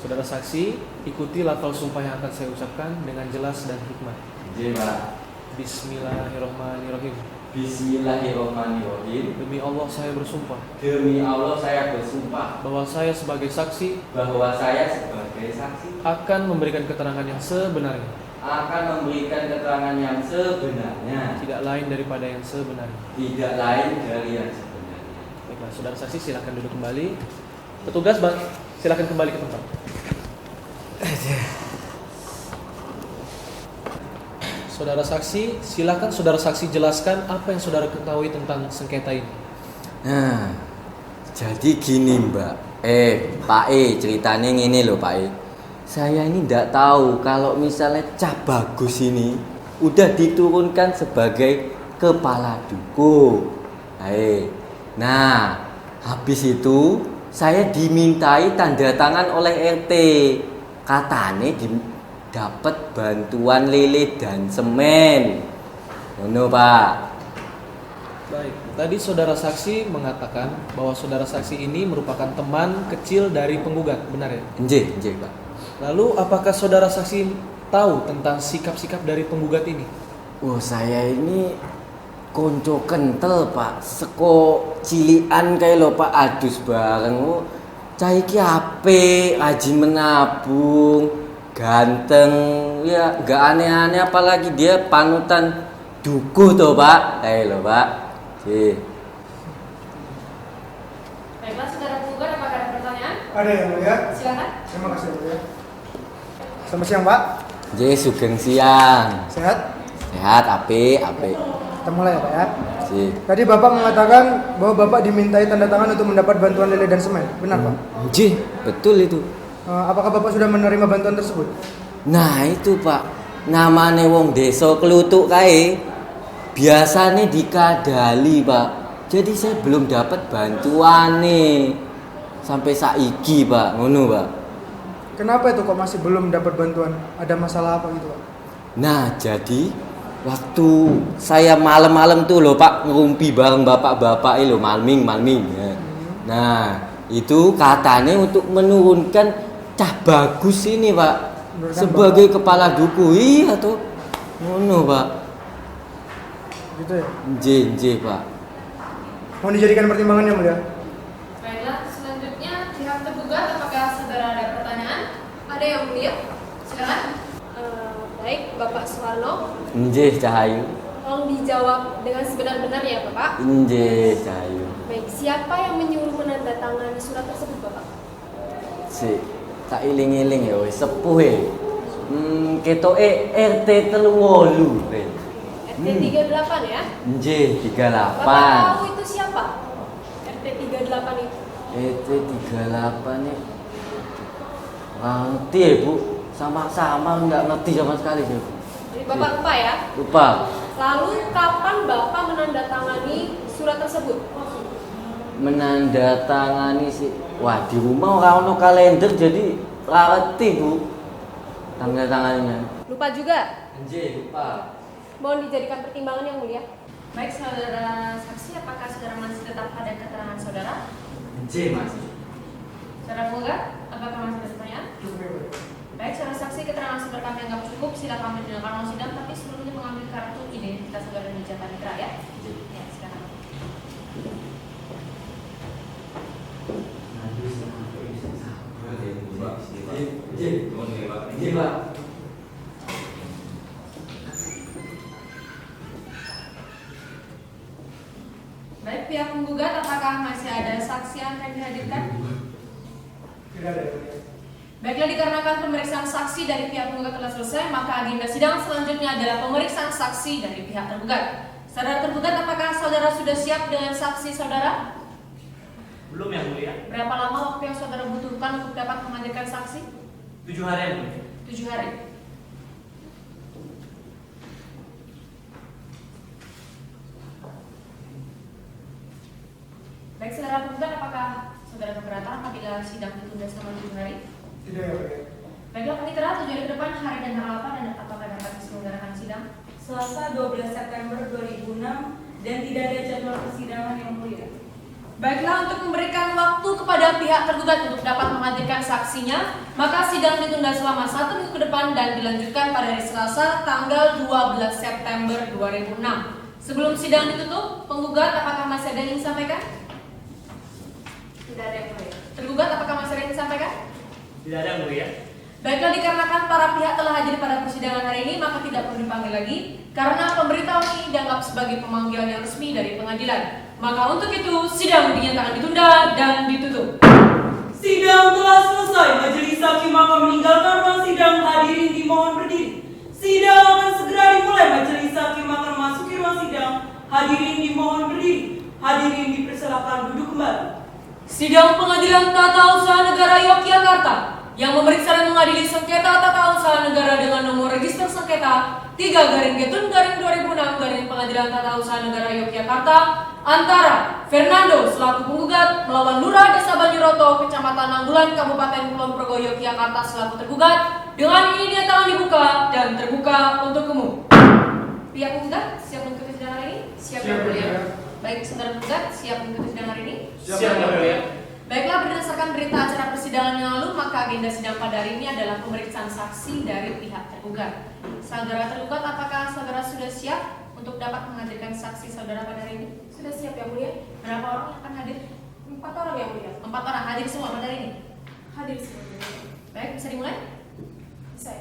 K: Saudara saksi, ikuti lafal sumpah yang akan saya ucapkan dengan jelas dan hikmat.
J: J Pak.
K: Bismillahirrahmanirrahim.
J: Bismillahirrahmanirrahim.
K: Demi Allah saya bersumpah
J: Demi Allah saya bersumpah
K: bahwa saya sebagai saksi
J: bahwa saya sebagai saksi
K: akan memberikan keterangan yang sebenarnya,
J: akan memberikan keterangan yang sebenarnya,
K: tidak lain daripada yang sebenarnya.
J: tidak lain dari yang sebenarnya.
K: Baiklah, saudara saksi silakan duduk kembali. Petugas, silakan kembali ke tempat. Saudara saksi, silakan saudara saksi jelaskan apa yang saudara ketahui tentang sengketa ini.
J: Nah, jadi gini Mbak. Pak ceritanya ngene loh Pak Saya ini ndak tahu kalau misalnya Cah Bagus ini udah diturunkan sebagai kepala duku. Nah, habis itu saya dimintai tanda tangan oleh RT. Katanya dapat bantuan lele dan semen. Ngono Pak.
K: Baik, tadi saudara saksi mengatakan bahwa saudara saksi ini merupakan teman kecil dari penggugat, benar ya?
J: Nggih Pak.
K: Lalu apakah saudara saksi tahu tentang sikap-sikap dari penggugat ini?
J: Oh, saya ini konco kental Pak. Seko cilian kayak lo Pak, adus bareng. Oh, cah iki apik, rajin menabung, ganteng, ya gak aneh-aneh, apalagi dia panutan dukuh tuh Pak. Kayak lo Pak.
B: Baiklah, saudara penggugat, apakah ada pertanyaan?
E: Ada Yang Mulia.
B: Silakan.
E: Terima kasih Yang Mulia. Selamat siang Pak.
J: Sugeng siang.
E: Sehat?
J: Sehat, apik.
E: Kita mulai ya Pak ya.
J: Tadi
E: Bapak mengatakan bahwa Bapak dimintai tanda tangan untuk mendapat bantuan lele dan semen. Benar Pak?
J: Betul itu.
E: Apakah Bapak sudah menerima bantuan tersebut?
J: Nah itu Pak, namanya wong desa kelutuk kae biasanya dikadali Pak. Jadi saya belum dapat bantuan nih sampai saiki Pak, ngono Pak.
E: Kenapa itu kok masih belum dapat bantuan? Ada masalah apa gitu Pak?
J: Nah jadi waktu saya malam-malam tuh loh Pak ngerumpi bareng bapak-bapak itu malming ya. Nah itu katanya untuk menurunkan Cah Bagus ini Pak sebagai Bapak kepala duku. Iya tuh ngono Pak.
E: Gitu ya?
J: J Pak.
E: Mau dijadikan pertimbangan Yang Mulia?
B: Baiklah, selanjutnya pihak tergugat, apakah saudara ada pertanyaan? Ada Yang Mulia? Silakan. Baik, Bapak Suwarno.
J: Cahayu.
B: Tolong dijawab dengan sebenar-benarnya Bapak.
J: Cahayu.
B: Baik, siapa yang menyuruh menandatangani surat tersebut Bapak?
J: Tak iling-iling ya wis sepuh ketoke RT 38.
B: RT 38 ya?
J: 38.
B: Bapak tahu itu siapa? RT 38 itu.
J: RT 38 nih. Ngerti ya Bu? Sama-sama nggak ngerti sama sekali Bu.
B: Jadi Bapak lupa ya?
J: Lupa.
B: Lalu kapan Bapak menandatangani surat tersebut?
J: Menandatangani sih. Wah, di rumah orang ono kalender jadi ngerti Bu. Tanda tangannya.
B: Lupa juga?
J: Lupa.
B: Mohon dijadikan pertimbangan Yang Mulia.
L: Baik, saudara saksi, apakah saudara masih tetap pada keterangan saudara?
J: Masih.
L: Saudara penggugat, apakah masih ada pertanyaan? Baik, saudara saksi, keterangan saudara kami anggap cukup. Silakan menjalankan ruang sidang, tapi sebelumnya mengambil kartu identitas saudara dan ijazah mitra ya. Ya, silakan.
J: Pak.
L: Baik, pihak penggugat, apakah masih ada saksi yang akan dihadirkan?
E: Tidak ada.
L: Baiklah, dikarenakan pemeriksaan saksi dari pihak penggugat telah selesai, maka agenda sidang selanjutnya adalah pemeriksaan saksi dari pihak tergugat. Saudara tergugat, apakah saudara sudah siap dengan saksi saudara?
A: Belum yang mulia.
L: Berapa lama waktu yang saudara butuhkan untuk dapat menghadirkan saksi?
A: 7 hari yang mulia.
L: 7 hari. Baik, saudara tergugat, apakah saudara keberatan apabila sidang ditunda selama 7 hari?
E: Tidak ya mulia.
L: Baiklah, panitera, 7 hari ke depan hari dan tanggal apa dan apakah dapat diselenggarakan sidang?
H: Selasa 12 September 2006 dan tidak ada jadwal persidangan yang mulia.
L: Baiklah, untuk memberikan waktu kepada pihak tergugat untuk dapat menghadirkan saksinya, maka sidang ditunda selama 1 minggu ke depan dan dilanjutkan pada hari Selasa tanggal 12 September 2006. Sebelum sidang ditutup, penggugat apakah masih ada yang ingin disampaikan? Tidak ada yang mulia. Tergugat apakah masih ada yang ingin disampaikan?
A: Tidak ada yang mulia.
L: Baiklah, dikarenakan para pihak telah hadir pada persidangan hari ini, maka tidak perlu dipanggil lagi karena pemberitahuan ini dianggap sebagai pemanggilan yang resmi dari pengadilan. Maka untuk itu, sidang dinyatakan ditunda dan ditutup.
H: Sidang telah selesai. Majelis hakim akan meninggalkan ruang sidang. Hadirin dimohon berdiri. Sidang akan segera dimulai. Majelis hakim akan memasuki ruang sidang. Hadirin dimohon berdiri. Hadirin dipersilakan duduk kembali.
B: Sidang Pengadilan Tata Usaha Negara Yogyakarta yang memeriksa dan mengadili sengketa tata usaha negara dengan nomor register sengketa 3/Getun/2006 Pengadilan Tata Usaha Negara Yogyakarta antara Fernando selaku penggugat melawan Lurah Desa Banjiroto, Kecamatan Nanggulan, Kabupaten Kulon Progo, Yogyakarta selaku tergugat. Dengan ini dinyatakan dibuka dan terbuka untuk umum. Pihak penggugat siap mengikuti sidang hari ini? Siap, yang mulia. Baik, saudara penggugat siap mengikuti sidang hari ini?
A: Siap, yang mulia.
L: Baiklah, berdasarkan berita acara persidangan yang lalu, maka agenda sidang pada hari ini adalah pemeriksaan saksi dari pihak tergugat. Saudara tergugat, apakah saudara sudah siap untuk dapat menghadirkan saksi saudara pada hari ini? Sudah siap, yang mulia. Berapa orang yang akan hadir? 4 orang, yang mulia. 4 orang hadir semua pada hari ini? Hadir semua. Baik, bisa dimulai? Bisa.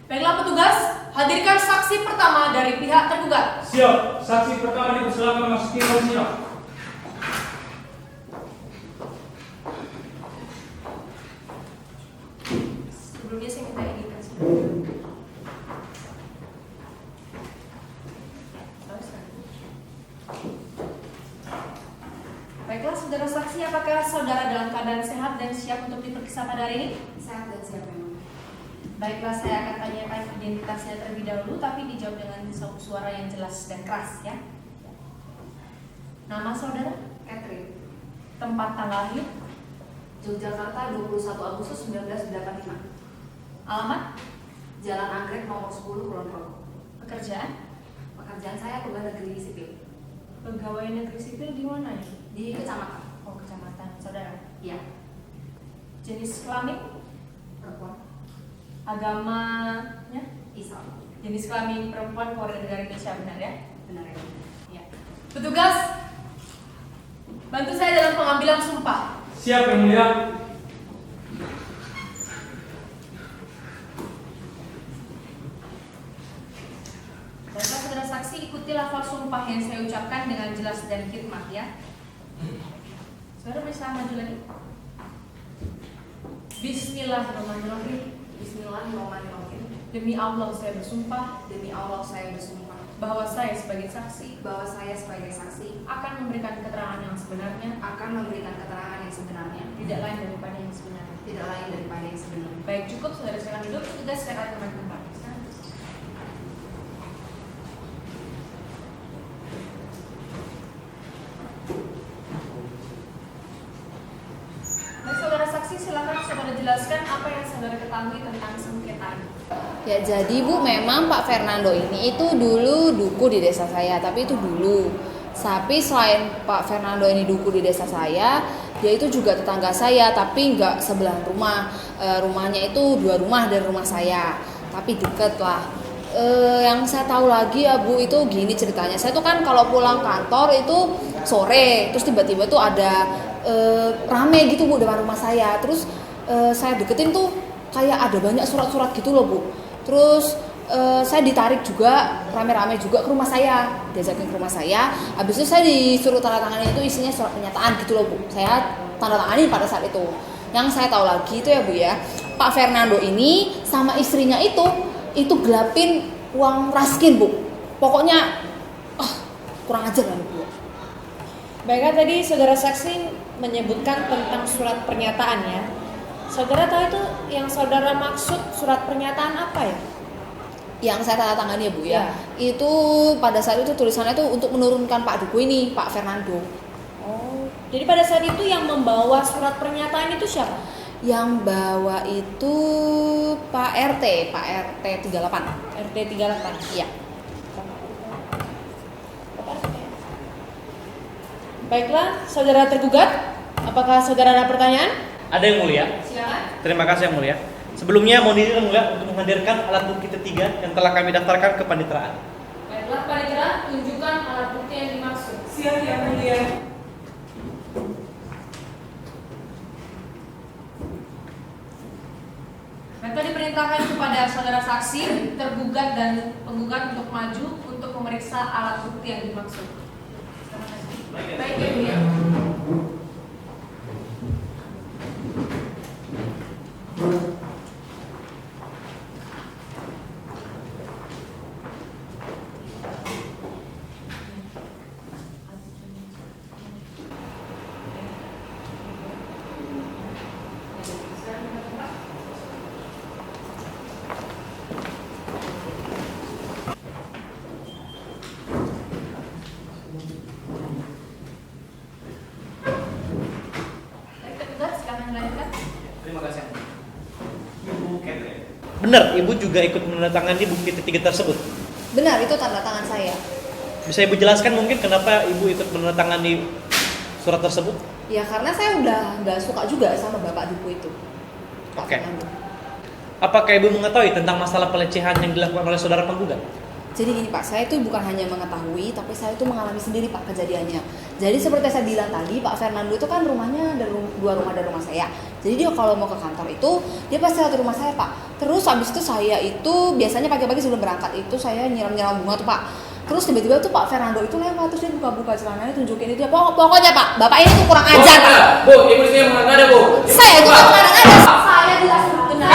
L: Baiklah petugas, hadirkan saksi pertama dari pihak tergugat.
A: Siap. Saksi pertama dipersilakan memasuki ruang sidang.
L: Sebelumnya saya minta editasi. Baiklah, saudara saksi, apakah saudara dalam keadaan sehat dan siap untuk diperiksa pada hari ini? Sehat dan siap, memang. Baiklah, saya akan tanyakan identitasnya terlebih dahulu, tapi dijawab dengan suara yang jelas dan keras, ya. Nama saudara? Catherine. Tempat tanggal lahir? Yogyakarta 21 Agustus 1985. Alamat? Jalan Anggrek nomor 10 Kulon Progo. Pekerjaan? Pekerjaan saya pegawai negeri sipil. Pegawai negeri sipil di mana ya? Di kecamatan. Oh, kecamatan. Saudara? Iya. Jenis kelamin? Perempuan. Agamanya? Islam. Jenis kelamin perempuan warga negara Indonesia, benar ya? Benar ya. Iya. Petugas, bantu saya dalam pengambilan sumpah.
A: Siap, yang mulia.
L: Baiklah, saudara saksi, ikuti lafal sumpah yang saya ucapkan dengan jelas dan hikmat, ya. Saudara bisa maju lagi. Bismillahirrahmanirrahim. Bismillahirrahmanirrahim. Demi Allah saya bersumpah. Demi Allah saya bersumpah. Bahwa saya sebagai saksi. Bahwa saya sebagai saksi. Akan memberikan keterangan yang sebenarnya. Akan memberikan keterangan yang sebenarnya. Tidak lain daripada yang sebenarnya. Tidak lain daripada yang sebenarnya. Baik, cukup saudara silakan duduk. Tugas sekarang tempat-tempat. Baik, saudara saksi, silakan saudara jelaskan apa yang saudara ketahui tentang sengketa ini.
M: Ya, jadi Bu, memang Pak Fernando ini itu dulu duku di desa saya, tapi itu dulu. Tapi selain Pak Fernando ini duku di desa saya, dia itu juga tetangga saya, tapi nggak sebelah rumah. Rumahnya itu 2 rumah dari rumah saya, tapi deket lah. Yang saya tahu lagi ya Bu, itu gini ceritanya. Saya tuh kan kalau pulang kantor itu sore, terus tiba-tiba tuh ada rame gitu Bu depan rumah saya. Terus saya deketin tuh kayak ada banyak surat-surat gitu loh Bu. Terus saya ditarik juga rame-rame juga ke rumah saya, diajakin ke rumah saya. Habis itu saya disuruh tanda tangan itu isinya surat pernyataan gitu loh Bu. Saya tanda tanganin pada saat itu. Yang saya tahu lagi itu ya Bu ya, Pak Fernando ini sama istrinya itu gelapin uang Raskin, Bu. Pokoknya kurang ajar lah, Bu.
B: Baiklah, tadi saudara saksi menyebutkan tentang surat pernyataan ya. Saudara tahu itu yang saudara maksud surat pernyataan apa ya?
M: Yang saya tanda tangan ya, Bu ya. Itu pada saat itu tulisannya itu untuk menurunkan Pak Duku ini, Pak Fernando.
B: Oh, jadi pada saat itu yang membawa surat pernyataan itu siapa?
M: Yang bawa itu Pak RT 38.
B: RT 38.
M: Iya.
B: Baiklah, saudara tergugat, apakah saudara ada pertanyaan?
F: Ada yang mulia.
B: Silakan.
F: Terima kasih yang mulia. Sebelumnya mohon izin yang mulia untuk menghadirkan alat bukti ketiga yang telah kami daftarkan ke paniteraan.
B: Baiklah, panitera, tunjukkan alat bukti yang dimaksud.
H: Siap yang mulia.
L: Mereka diperintahkan kepada saudara saksi, tergugat dan penggugat untuk maju untuk memeriksa alat bukti yang dimaksud. Baik ya, Bu ya.
F: Benar, Ibu juga ikut menandatangani bukti ketiga tersebut.
M: Benar, itu tanda tangan saya.
F: Bisa Ibu jelaskan mungkin kenapa Ibu ikut menandatangani surat tersebut?
M: Ya karena saya udah nggak suka juga sama Bapak Duku itu.
F: Oke. Apakah Ibu mengetahui tentang masalah pelecehan yang dilakukan oleh saudara penggugat?
M: Jadi gini Pak, saya itu bukan hanya mengetahui, tapi saya itu mengalami sendiri Pak kejadiannya. Jadi seperti saya bilang tadi, Pak Fernando itu kan rumahnya ada 2 rumah dari rumah saya. Jadi dia kalau mau ke kantor itu, dia pasti lewat rumah saya Pak. Terus habis itu saya itu biasanya pagi-pagi sebelum berangkat itu saya nyiram-nyiram bunga tuh Pak. Terus tiba-tiba tuh Pak Fernando itu lewat, terus dia buka-buka celananya, tunjukin itu ya. Pokoknya Pak, Bapak ini tuh kurang ajar Pak.
J: Bu, Ibu sini mengada Bu.
M: Saya itu kan mengada-ngada. Saya dilakukan benar.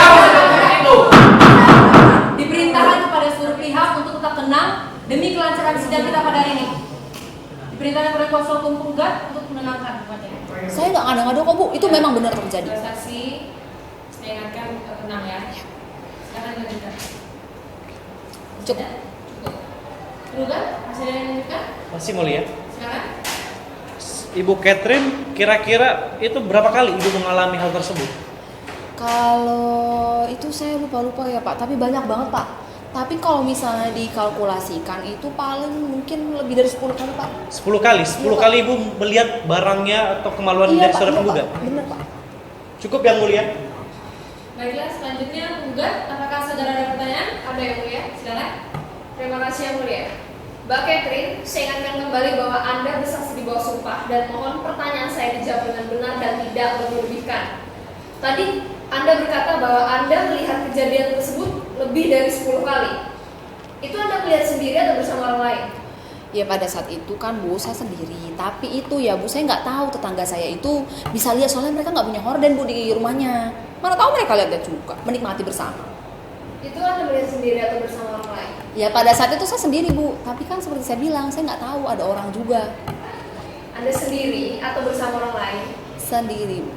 L: Diperintahkan kepada seluruh pihak untuk tetap tenang demi kelancaran sidang kita pada hari ini. Diperintahkan kepada kuasa hukum penggugat untuk menenangkan wajahnya.
M: Saya nggak ngada-ngada kok Bu, itu memang benar terjadi.
L: Saksi, saya ingatkan tenang ya. Silakan dilanjutkan.
M: Cukup.
L: Penggugat, masih ada yang lanjutkan?
F: Masih mulia.
L: Silakan.
F: Ibu Catherine, kira-kira itu berapa kali Ibu mengalami hal tersebut?
M: Kalau itu saya lupa ya Pak, tapi banyak banget Pak. Tapi kalau misalnya dikalkulasikan itu paling mungkin lebih dari 10 kali Pak.
F: 10 kali? 10 kali Ibu melihat barangnya atau kemaluan dari saudara penggugat?
M: Benar Pak.
F: Cukup yang mulia.
L: Baiklah, selanjutnya penggugat, apakah saudara ada pertanyaan? Ada yang mulia, silakan.
N: Terima kasih yang mulia. Mbak Catherine, saya ingatkan kembali bahwa Anda bersaksi di bawah sumpah dan mohon pertanyaan saya dijawab dengan benar dan tidak berlebihan. Tadi Anda berkata bahwa Anda melihat kejadian tersebut lebih dari 10 kali. Itu Anda melihat sendiri atau bersama orang lain?
M: Ya pada saat itu kan Bu, saya sendiri. Tapi itu ya Bu, saya nggak tahu tetangga saya itu bisa lihat soalnya mereka nggak punya horden Bu di rumahnya. Mana tahu mereka lihat juga, menikmati bersama.
N: Itu Anda melihat sendiri atau bersama orang lain?
M: Ya pada saat itu saya sendiri Bu, tapi kan seperti saya bilang, saya nggak tahu ada orang juga.
N: Anda sendiri atau bersama orang lain?
M: Sendiri Bu.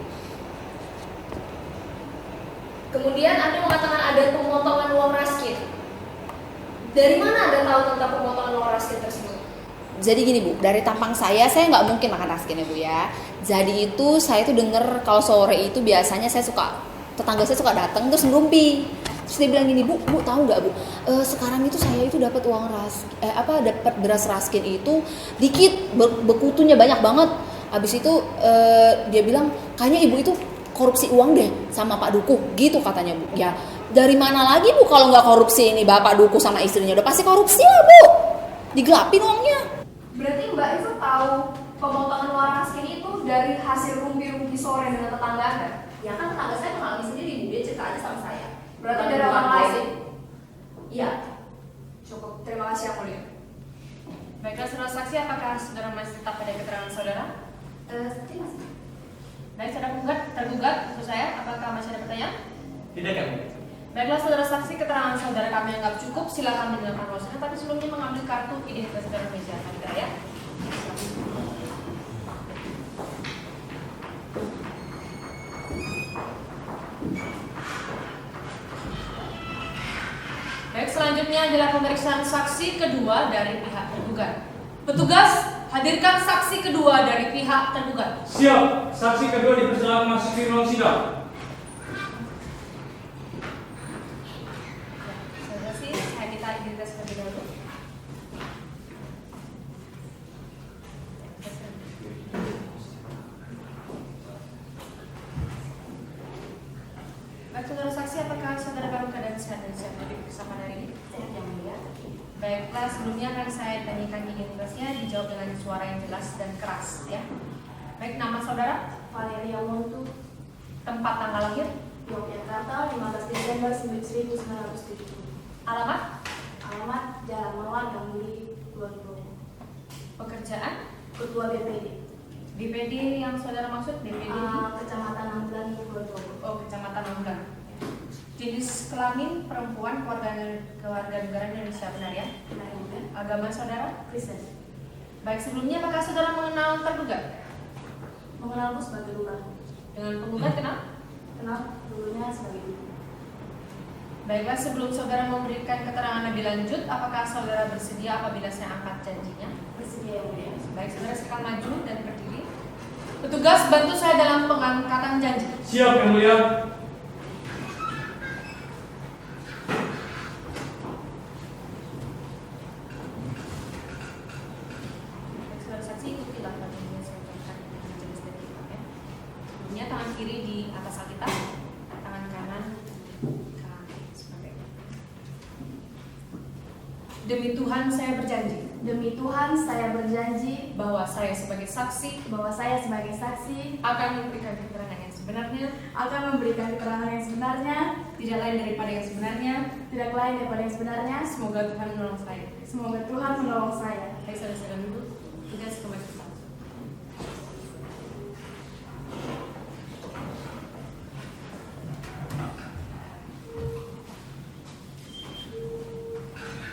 N: Kemudian Anda mengatakan ada pemotongan uang Raskin. Dari mana Anda tahu tentang pemotongan uang Raskin tersebut?
M: Jadi gini Bu, dari tampang saya nggak mungkin makan Raskin ya Bu ya. Jadi itu saya tuh denger kalau sore itu biasanya tetangga saya suka datang terus ngerumpi. Terus dia bilang gini, Bu tahu nggak Bu? Sekarang itu saya itu dapat uang dapat beras Raskin itu dikit, bekutunya banyak banget. Habis itu dia bilang kayaknya ibu itu korupsi uang deh sama Pak Duku, gitu katanya Bu. Ya dari mana lagi Bu kalau nggak korupsi ini Bapak Duku sama istrinya, udah pasti korupsi lah Bu. Digelapin uangnya.
N: Berarti Mbak itu tahu pemotongan uang Raskin itu dari hasil rumpi-rumpi sore dengan tetangga Anda?
L: Ya kan tetangga saya mengalami sendiri Bu, dia cerita aja sama saya.
N: Berarti dari orang lain?
L: Iya.
N: Cukup, terima kasih yang mulia.
L: Baiklah saudara saksi, apakah saudara masih tetap pada keterangan saudara?
N: Tidak.
L: Baik, saudara tergugat, untuk saya, apakah masih ada pertanyaan?
A: Tidak kan?
L: Baiklah saudara saksi, keterangan saudara kami anggap cukup. Silakan mendengarkan ruang sidang, tapi sebelumnya mengambil kartu identitas saudara meja Panitera ya. Baik, selanjutnya adalah pemeriksaan saksi kedua dari pihak tergugat. Petugas, hadirkan saksi kedua dari pihak tergugat.
A: Siap, saksi kedua dipersilakan memasuki ruang sidang.
L: Saudara sih, saya minta identitas terlebih dahulu. Baik, saudara saksi, apakah saudara dalam keadaan sehat dan siap diperiksa pada hari ini? Yang mulia. Baiklah, sebelumnya akan saya tanyakan identitasnya, dijawab dengan suara yang jelas dan keras ya. Baik, nama saudara?
O: Valeria Montu.
L: Tempat tanggal lahir?
O: Yogyakarta, 15 Desember 1970.
L: Alamat?
O: Alamat Jalan Mawar, Gambuli, Kulon Progo.
L: Pekerjaan?
O: Ketua BPD.
L: BPD yang saudara maksud? BPD
O: Kecamatan Anggulan, Kulon Progo.
L: Oh, Kecamatan Anggulan. Jenis kelamin perempuan, keluarga negara Indonesia, benar ya?
O: Benar.
L: Agama saudara?
O: Kristen.
L: Baik, sebelumnya apakah saudara mengenal tergugat?
O: Mengenalku sebagai lurah.
L: Dengan penggugat kenal?
O: Kenal dulunya sebagai ibu.
L: Baiklah, sebelum saudara memberikan keterangan lebih lanjut, apakah saudara bersedia apabila saya angkat janjinya?
O: Bersedia yang mulia.
L: Baik, saudara silakan maju dan berdiri. Petugas, bantu saya dalam pengangkatan janji.
A: Siap, yang mulia.
L: Saudara saksi, ikutilah bagaimana saya ucapkan majelis dan kitab ya. Sebelumnya tangan kiri di atas Alkitab, tangan kanan kaki seperti itu. Demi Tuhan saya berjanji.
O: Demi Tuhan saya berjanji
L: bahwa saya sebagai saksi
O: akan
L: memberikan keterangan yang sebenarnya, tidak lain daripada yang sebenarnya. Semoga Tuhan menolong saya. Baik, saudara silakan duduk. Tugas kembali ke saksi.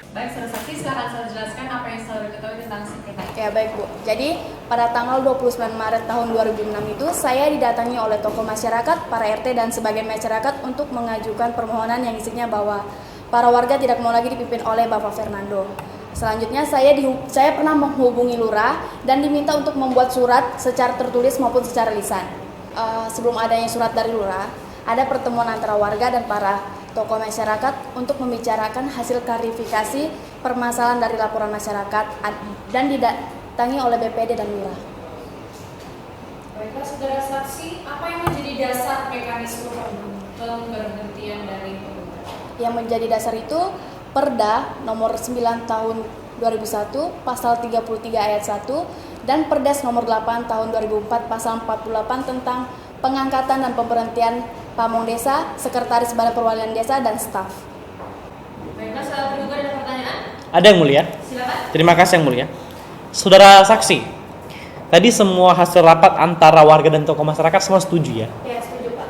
L: Baik, saudara saksi, silakan saudara jelaskan apa yang saudara ketahui tentang sengketa ini.
G: Ya baik Bu, jadi pada tanggal 29 Maret tahun 2006 itu saya didatangi oleh tokoh masyarakat, para RT dan sebagian masyarakat untuk mengajukan permohonan yang isinya bahwa para warga tidak mau lagi dipimpin oleh Bapak Fernando. Selanjutnya saya pernah menghubungi lurah dan diminta untuk membuat surat secara tertulis maupun secara lisan. Sebelum adanya surat dari lurah, ada pertemuan antara warga dan para tokoh masyarakat untuk membicarakan hasil klarifikasi permasalahan dari laporan masyarakat dan didatangi oleh BPD dan lurah.
L: Baiklah, saudara saksi, apa yang menjadi dasar mekanisme pemberhentian dari penggugat?
G: Yang menjadi dasar itu Perda nomor 9 tahun 2001 pasal 33 ayat 1 dan Perdes nomor 8 tahun 2004 pasal 48 tentang pengangkatan dan pemberhentian pamong desa, sekretaris balai perwakilan desa dan staf.
L: Baiklah, saudara tergugat ada pertanyaan?
F: Ada yang mulia.
L: Silakan.
F: Terima kasih yang mulia. Saudara saksi, tadi semua hasil rapat antara warga dan tokoh masyarakat semua setuju ya?
L: Ya, setuju Pak.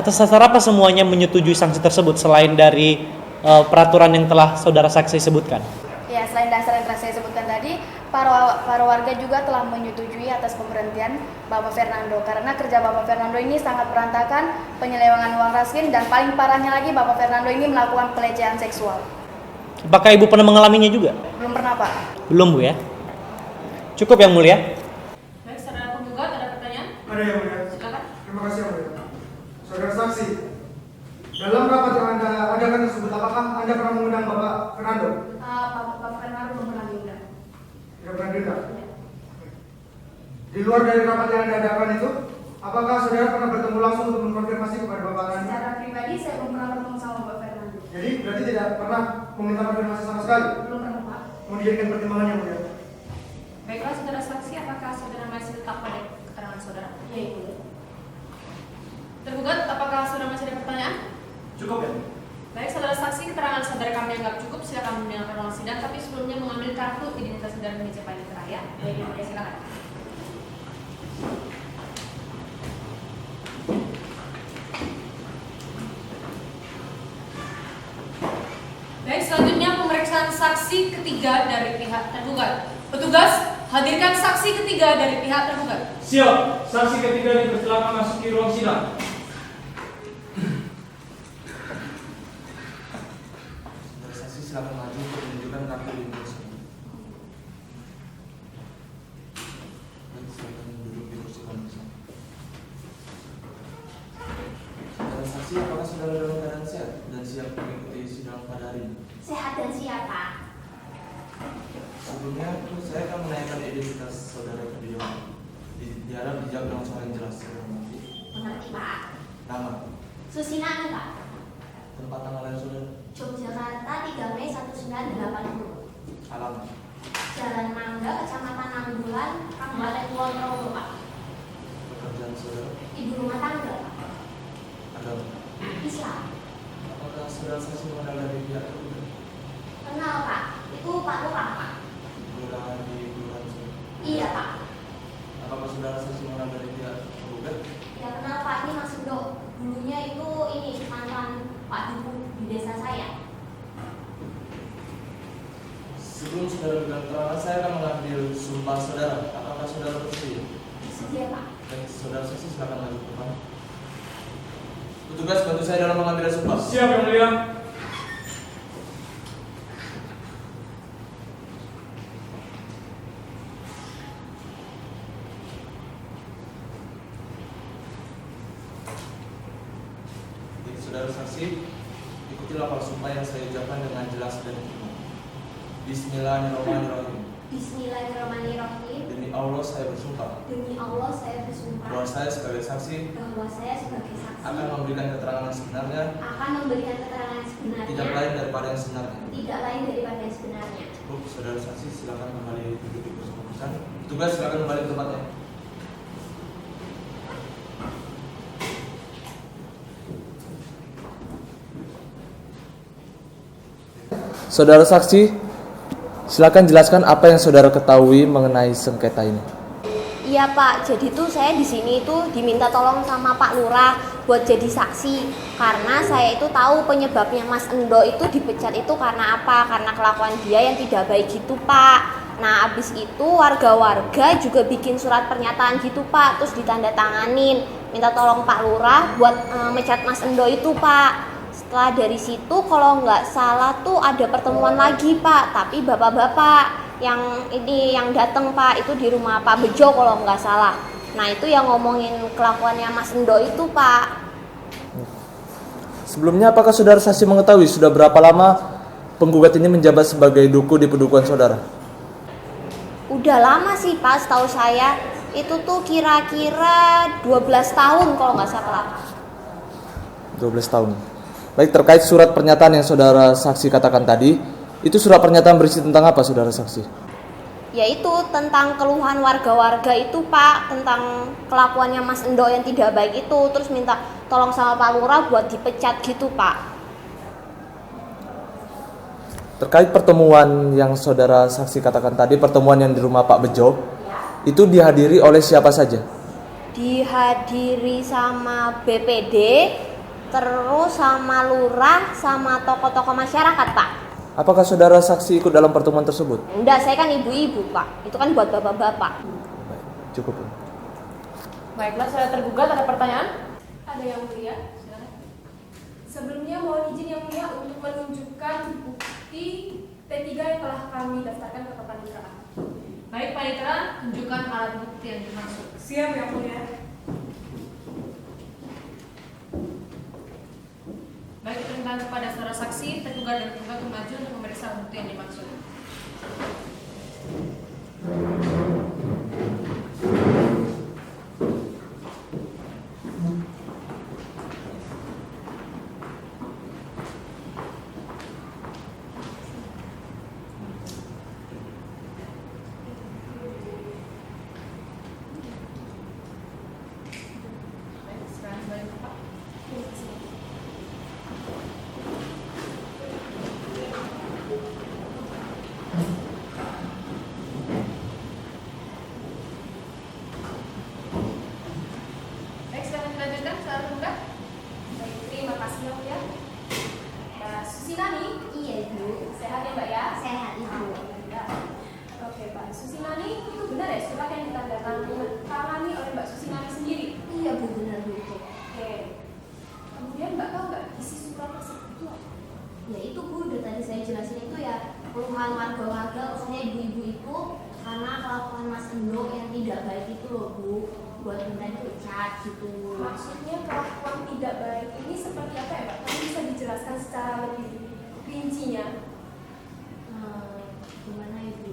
F: Atas dasar apa semuanya menyetujui sanksi tersebut selain dari peraturan yang telah saudara saksi sebutkan?
G: Ya, selain dasar yang telah saya sebutkan tadi, para warga juga telah menyetujui atas pemberhentian Bapak Fernando karena kerja Bapak Fernando ini sangat berantakan, penyelewengan uang raskin, dan paling parahnya lagi Bapak Fernando ini melakukan pelecehan seksual.
F: Apakah Ibu pernah mengalaminya juga?
G: Belum pernah Pak.
F: Belum Bu ya? Cukup yang mulia.
L: Baik, saudara penggugat ada pertanyaan?
E: Ada yang mulia.
L: Silakan.
E: Terima kasih yang mulia. Saudara saksi, dalam rapat yang Anda adakan tersebut, apakah Anda pernah mengundang Bapak Fernando?
O: Bapak Fernando belum pernah diundang.
E: Tidak pernah diundang? Di luar dari rapat yang Anda adakan itu, apakah saudara pernah bertemu langsung untuk mengkonfirmasi kepada Bapak Fernando?
O: Secara pribadi saya belum pernah bertemu sama Bapak Fernando.
E: Jadi berarti tidak pernah meminta konfirmasi sama sekali?
O: Belum pernah Pak.
E: Mau dijadikan pertimbangan yang mulia?
L: Baiklah, saudara saksi, apakah saudara masih tetap pada keterangan saudara?
O: Ya, Ibu.
L: Tergugat, apakah saudara masih ada pertanyaan?
A: Cukup ya?
L: Baik, saudara saksi, keterangan saudara kami anggap cukup. Silakan mendengarkan ruang sidang, tapi sebelumnya mengambil kartu identitas saudara di meja Panitera ya. Baik, ya, silakan.
B: saksi ketiga dari pihak tergugat. Petugas, hadirkan saksi ketiga dari pihak tergugat.
A: Siap, saksi ketiga dipersilakan masuki ruang sidang.
I: Saksi silakan maju untuk menunjukkan kartu identitas. Dan silakan duduk di kursi pemeriksaan. Saudara saksi, apakah saudara dalam keadaan sehat dan siap mengikuti sidang pada hari ini?
O: Sehat dan siap, Pak.
I: Sebelumnya, saya akan menanyakan identitas saudara ke beliau. Diharap dijawab dengan suara yang jelas.
O: Mengerti, Pak.
I: Nama,
O: Susinani, Pak.
I: tempat tanggal lahir saudara,
O: Yogyakarta 3 Mei 1980.
I: alamat,
O: Jalan Mangga, Kecamatan Nanggulan, Kabupaten Kulon Progo, Pak.
I: pekerjaan saudara,
O: Ibu rumah tangga, Pak.
I: agama.
O: Islam.
I: Apakah saudara saksi mengenal dari pihak tergugat?
O: Kenal, Pak. Itu Pak Lurah, Pak.
I: Kelurahan di kelurahan saudara?
O: Iya, Pak.
I: Apakah saudara saksi mengenal dari pihak tergugat?
O: Ya kenal, Pak. Ini Mas Endo. Dulunya itu ini mantan Pak Duku di desa saya.
I: Sebelum saudara berikan keterangan, saya akan mengambil sumpah saudara. Apakah saudara bersedia?
O: Bersedia, Pak.
I: Dan saudara saksi silakan maju ke depan. Petugas, bantu saya dalam mengambil sumpah.
A: Siap, Yang Mulia.
I: Jadi, saudara saksi, ikuti lafal sumpah yang saya ucapkan dengan jelas dan hikmat. Bismillahirrahmanirrahim.
O: Bismillahirrahmanirrahim.
I: Demi Allah saya bersumpah
O: Demi Allah saya bersumpah
I: bahwa saya sebagai saksi
O: bahwa saya sebagai saksi
I: akan memberikan keterangan yang sebenarnya,
O: akan memberikan keterangan yang sebenarnya,
I: tidak lain daripada yang sebenarnya.
O: tidak lain daripada yang sebenarnya.
I: Cukup, saudara saksi silakan kembali duduk di kursi pemeriksaan. Petugas silakan kembali ke tempatnya. Saudara saksi, silakan jelaskan apa yang saudara ketahui mengenai sengketa ini.
O: Iya, Pak, jadi tuh saya di sini tuh diminta tolong sama Pak Lurah buat jadi saksi karena saya itu tahu penyebabnya Mas Endo itu dipecat itu karena apa? Karena kelakuan dia yang tidak baik gitu, Pak. Nah, abis itu warga-warga juga bikin surat pernyataan gitu, Pak, terus ditandatanganin, minta tolong Pak Lurah buat mecat Mas Endo itu, Pak. Setelah dari situ kalau nggak salah tuh ada pertemuan lagi, Pak, tapi bapak-bapak yang ini yang datang, Pak, itu di rumah Pak Bejo kalau nggak salah. Nah, itu yang ngomongin kelakuannya Mas Endo itu, Pak.
I: Sebelumnya apakah saudara saksi mengetahui sudah berapa lama penggugat ini menjabat sebagai duku di pedukuhan saudara?
O: Udah lama sih, Pak, setahu saya. Itu tuh kira-kira 12 tahun kalau nggak salah.
I: 12 tahun. Baik, terkait surat pernyataan yang saudara saksi katakan tadi, itu surat pernyataan berisi tentang apa saudara saksi?
O: Yaitu tentang keluhan warga-warga itu, Pak, tentang kelakuannya Mas Endo yang tidak baik itu, terus minta tolong sama Pak Lurah buat dipecat gitu, Pak.
I: Terkait pertemuan yang saudara saksi katakan tadi, pertemuan yang di rumah Pak Bejo, itu dihadiri oleh siapa saja?
O: Dihadiri sama BPD, terus sama lurah, sama tokoh-tokoh masyarakat, Pak.
I: Apakah saudara saksi ikut dalam pertemuan tersebut?
O: Enggak, saya kan ibu-ibu, Pak. Itu kan buat bapak-bapak.
I: Cukup.
B: Baiklah, saya tergugat, ada pertanyaan?
L: Ada yang mulia, silakan. Sebelumnya mohon izin yang mulia untuk menunjukkan bukti P3 yang telah kami daftarkan ke kepaniteraan.
B: Baik, panitera, tunjukkan alat bukti yang dimaksud.
L: Siap yang mulia.
B: Baik, diperintahkan kepada saudara saksi, tergugat dan tergugat maju untuk memeriksa bukti yang dimaksud. Baik, sekarang kembali ke Pak.
L: Baik, silakan dilanjutkan, saudara tergugat. Baik, terima kasih yang mulia.
N: Susinani?
O: Iya Ibu.
N: Sehat ya Mbak ya?
O: Sehat Ibu.
N: Ya. Oke Mbak Susinani, itu benar ya surat yang ditandatangani oleh Mbak Susinani sendiri?
O: Iya Bu, benar Bu.
N: Oke. Kemudian Mbak tahu nggak isi surat tersebut itu apa?
O: Ya itu Bu, udah tadi saya jelasin itu ya keluhan warga-warga, khususnya ibu-ibu itu karena kelakuan Mas Endo yang tidak baik itu loh Bu, buat minta dipecat gitu.
N: Maksudnya kelakuan tidak baik ini seperti apa ya Mbak? Kamu bisa dijelaskan secara lebih rincinya?
O: Gimana Ibu?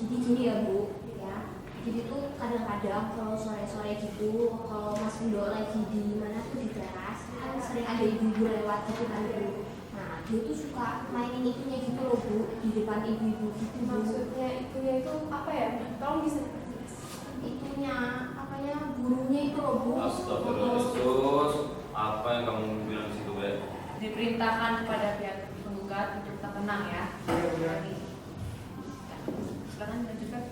O: Jadi gini ya Bu, ya. Jadi tuh kadang-kadang kalau sore-sore gitu, kalau Mas Endo lagi di mana tuh di teras, kan sering ada ibu-ibu lewat gitu kan Bu. Nah, dia tuh suka mainin itunya gitu loh Bu, di depan ibu-ibu gitu Bu.
N: Maksudnya itunya itu apa ya? Tolong bisa
O: itunya, apanya, gurunya itu loh Bu.
C: Astagfirullahaladzim. Apa yang kamu bilang di situ, Be?
L: Diperintahkan kepada pihak penggugat untuk tetap tenang ya. Silakan lanjutkan.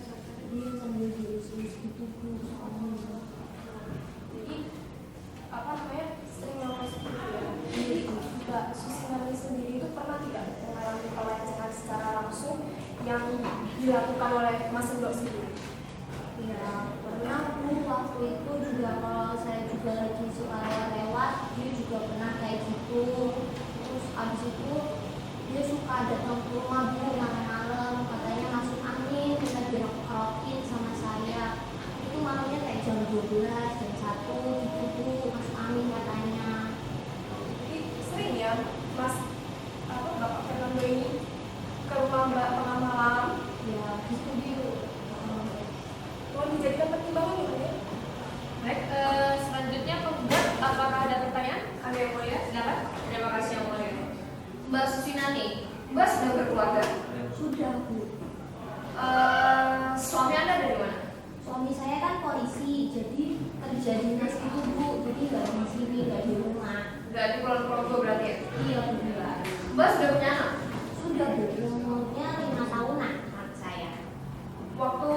O: Dia sambil diurus-urus gitu Bu, soalnya.
N: Jadi apa namanya sering melakukan seperti itu ya. Jadi Mbak Susinani sendiri itu pernah tidak mengalami pelecehan secara langsung yang dilakukan oleh Mas Endo sendiri?
O: Ya pernah Bu, waktu itu juga kalau saya juga lagi suka lewat, dia juga pernah kayak gitu. Terus abis itu dia suka datang ke rumah Bu malam-malam, katanya masuk angin, bisa dirok-rokin sama saya. Itu malamnya kayak jam 12, jam 1 gitu Bu, masuk angin katanya.
N: Jadi sering ya Mas Bapak Fernando ini ke rumah Mbak tengah malam?
O: Ya gitu Bu.
N: Mau dijadikan pertimbangan ya?
L: Baik, selanjutnya penggugat, apakah ada pertanyaan? Ada yang mulia? Silakan. Terima kasih yang mulia.
N: Mbak Susinani, Mbak sudah berkeluarga?
O: Sudah Bu.
N: Suami Anda dari mana?
O: Suami saya kan polisi, jadi kerja dinas itu Bu, jadi nggak di sini, nggak di rumah.
N: Nggak di Kulon Progo berarti ya?
O: Iya Bu.
N: Mbak sudah punya anak?
O: Sudah Bu, umurnya 5 tahunan anak saya.
N: Waktu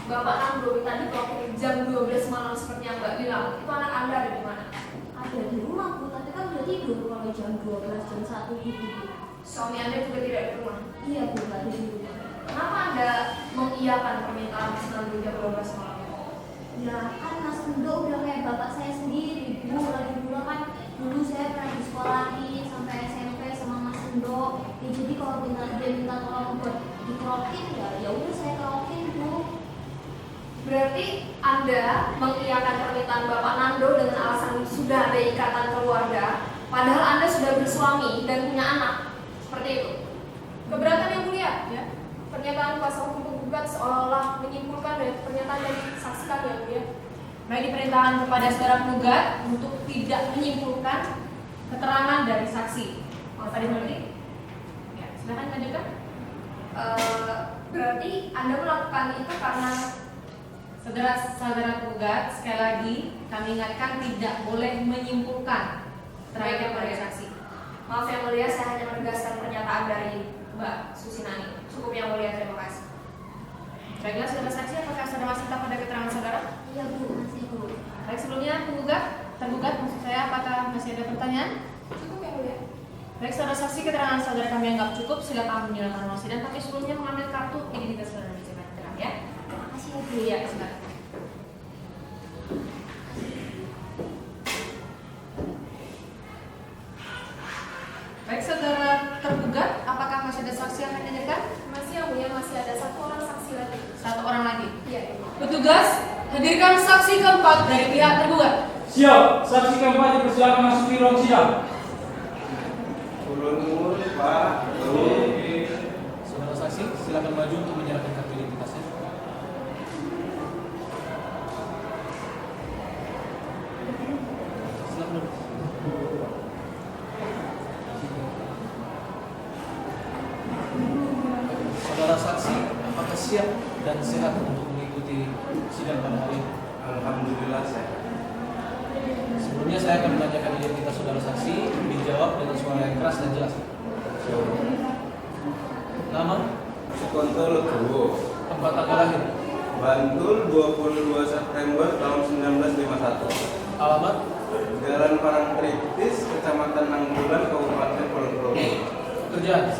N: Bapak Nando tadi waktu jam 12 malam seperti yang Mbak bilang, itu anak Anda ada di mana?
O: Ada di rumah Bu, tapi kan udah tidur kalau jam 12, jam 1 gitu Bu.
N: Suami Anda juga tidak di rumah?
O: Iya Bu, nggak ada di rumah.
N: Kenapa Anda mengiyakan permintaan Mas Nando jam 12 malam?
O: Ya kan Mas Endo udah kayak bapak saya sendiri Bu, lagi pula kan dulu saya pernah disekolahin sampai SMP sama Mas Endo. Ya jadi kalau dia minta tolong buat dikerokin, ya udah saya kerokin Bu.
N: Berarti Anda mengiyakan permintaan Bapak Nando dengan alasan sudah ada ikatan keluarga, padahal Anda sudah bersuami dan punya anak. Seperti itu. Keberatan yang mulia, ya. Pernyataan kuasa hukum penggugat seolah-olah menyimpulkan dari pernyataan dari saksi kami yang mulia.
L: Baik, diperintahkan kepada saudara penggugat untuk tidak menyimpulkan keterangan dari saksi. Bapak dimengerti? Ya, silakan lanjutkan.
N: Berarti Anda melakukan itu karena
L: Saudara penggugat, sekali lagi kami ingatkan tidak boleh menyimpulkan keterangan dari saksi.
N: Maaf yang mulia, saya hanya menegaskan pernyataan dari Mbak Susinani. Cukup yang mulia, terima kasih.
L: Baiklah, saudara saksi, apakah saudara masih tetap pada keterangan saudara?
O: Iya Bu, masih Bu.
L: Baik, sebelumnya tergugat maksud saya, apakah masih ada pertanyaan?
N: Cukup yang mulia.
L: Baik, saudara saksi, keterangan saudara kami anggap cukup. Silakan menjalankan ruang sidang, tapi sebelumnya mengambil kartu identitas saudara di terang ya.
O: Terima kasih Bu.
L: Iya, silakan. Baik, saudara tergugat, apakah masih ada saksi yang akan dihadirkan?
N: Masih yang mulia, masih ada satu orang saksi lagi.
L: Satu orang lagi.
N: Iya.
L: Petugas, hadirkan saksi keempat dari pihak tergugat.
A: Siap, saksi keempat dipersilakan masuk di ruang sidang.
P: Ulun Pak.
K: Saudara saksi, silakan maju untuk menyerahkan kartu identitasnya. Silakan duduk. Saudara saksi, apakah siap dan sehat untuk mengikuti sidang pada hari ini?
P: Alhamdulillah sehat.
K: Sebelumnya saya akan menanyakan identitas saudara saksi, dijawab dengan suara yang keras dan jelas. Nama?
P: Sukonto Legowo.
K: Tempat tanggal lahir?
P: Bantul 22 September tahun 1951.
K: Alamat?
P: Jalan Parangtritis, Kecamatan Nanggulan, Kabupaten Kulon Progo.
K: Kerjaan?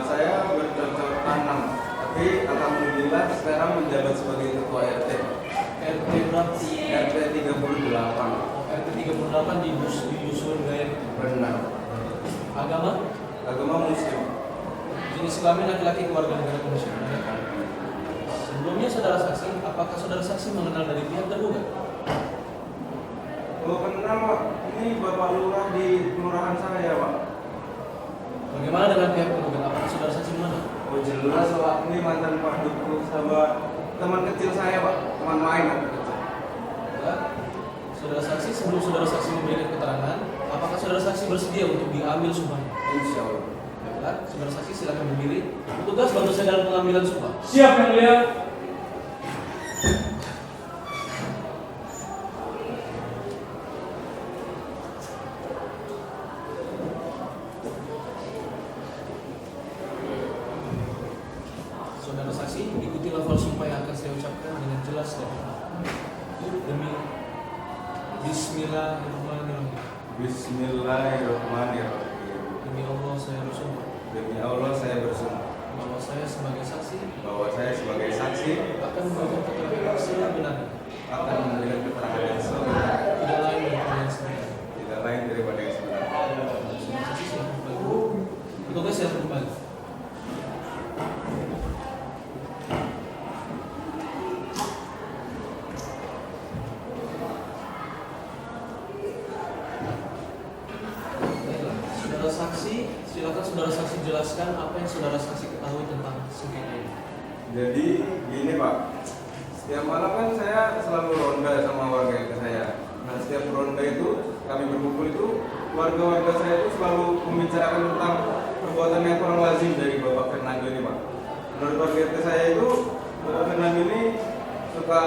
P: Saya bercocok tanam, tapi alhamdulillah sekarang menjabat sebagai ketua RT.
K: RT berapa?
P: RT 38.
K: RT 38 di Dusun Gaya.
P: Benar.
K: Agama?
P: Agama Muslim.
K: Jenis kelamin laki-laki, keluarga negara Muslim. Sebelumnya saudara saksi, apakah saudara saksi mengenal dari pihak tergugat?
P: Oh, kenal Pak, ini Bapak Lurah di kelurahan saya Pak.
K: Bagaimana dengan pihak tergugat? Apakah saudara saksi mengenal?
P: Oh jelas Pak, ini mantan Pak Duku sahabat teman kecil saya Pak, teman main waktu kecil.
K: Saudara saksi, sebelum saudara saksi memberikan keterangan, apakah saudara saksi bersedia untuk diambil sumpahnya?
P: Insya Allah.
K: Baiklah, saudara saksi silakan berdiri. Petugas bantu saya dalam pengambilan sumpah.
A: Siap yang mulia.
K: Saudara saksi, ikuti lafal sumpah yang akan saya ucapkan dengan jelas dan demi Bismillahirrahmanirrahim.
P: Bismillahirrahmanirrahim.
K: Demi Allah saya bersumpah.
P: Demi Allah saya bersumpah
K: Bahwa saya sebagai saksi.
P: bahwa saya sebagai saksi
K: Akan memberikan keterangan sebenarnya.
P: akan memberikan keterangan yang sebenarnya.
K: Tidak lain daripada yang sebenarnya.
P: Tidak lain daripada yang sebenarnya.
K: Saudara saksi silakan kembali. Petugas silakan kembali. Saudara saksi, silakan saudara saksi jelaskan apa yang saudara saksi ketahui tentang sengketa ini.
P: Jadi gini Pak, setiap malam kan saya selalu ronda sama warga RT saya. Nah setiap ronda itu kami berkumpul itu warga-warga saya itu selalu membicarakan tentang perbuatan yang kurang lazim dari Bapak Fernando ini Pak. Menurut warga RT saya itu Bapak Fernando ini suka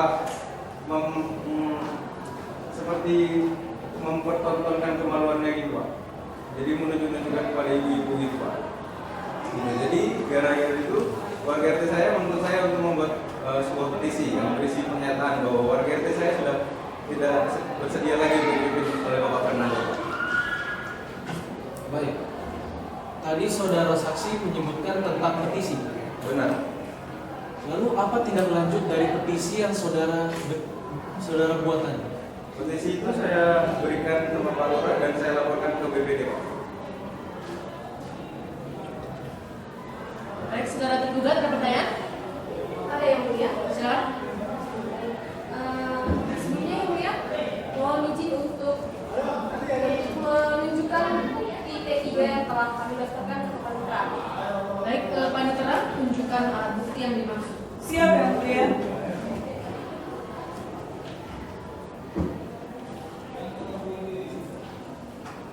P: seperti mempertontonkan kemaluannya gitu Pak. Jadi menunjukkan kepada ibu-ibu gitu Pak. Nah, jadi gara-gara itu warga RT saya menuntut saya untuk membuat sebuah petisi yang berisi pernyataan bahwa warga RT saya sudah tidak bersedia lagi dipimpin oleh Bapak Fernando.
K: Baik. Tadi saudara saksi menyebutkan tentang petisi.
P: Benar.
K: Lalu apa tindak lanjut dari petisi yang saudara buat tadi?
P: Petisi itu saya berikan ke Bapak Lurah dan saya laporkan ke BPD Pak.
L: Baik, saudara tergugat ada pertanyaan?
N: Ada yang mulia.
L: Silakan.
N: Sebelumnya yang mulia, mohon izin untuk menunjukkan bukti T3 yang telah kami daftarkan ke Panitera.
L: Baik, Panitera, tunjukkan alat bukti yang dimaksud.
H: Siap yang mulia.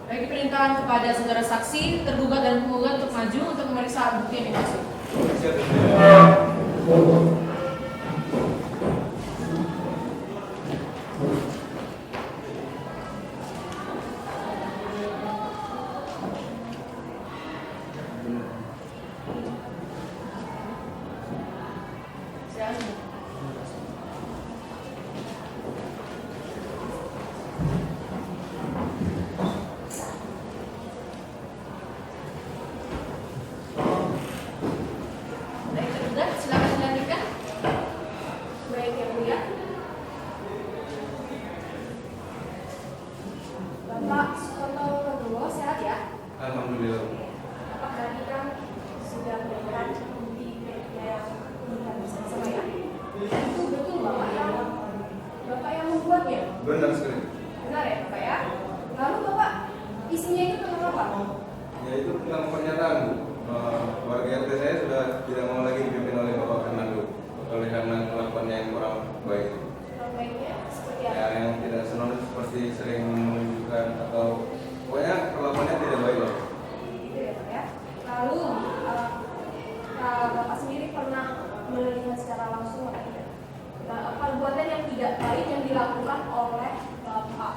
L: Baik, diperintahkan kepada saudara saksi, tergugat dan penggugat untuk maju untuk memeriksa alat bukti yang dimaksud. Silakan. Baik, tergugat, silakan dilanjutkan.
N: Baik yang mulia. Bapak Sukoto Prabowo sehat ya?
P: Alhamdulillah.
N: Bapak tadi kan sudah mendapatkan bukti yang bersama ya? Itu betul Bapak yang membuatnya?
P: Benar sekali.
N: Benar ya Bapak ya? Lalu Bapak isinya itu tentang apa?
P: Ya itu tentang pernyataan Bu. Warga RT saya sudah tidak mau lagi dipimpin oleh Bapak Fernando oleh karena kelakuannya yang kurang baik.
N: Kurang baiknya seperti apa?
P: Ya yang tidak senonoh seperti sering menunjukkan atau pokoknya kelakuannya tidak baik lah.
N: Gitu ya Pak ya? Lalu Bapak sendiri pernah melihat secara langsung atau tidak? Perbuatan yang tidak baik yang dilakukan oleh Bapak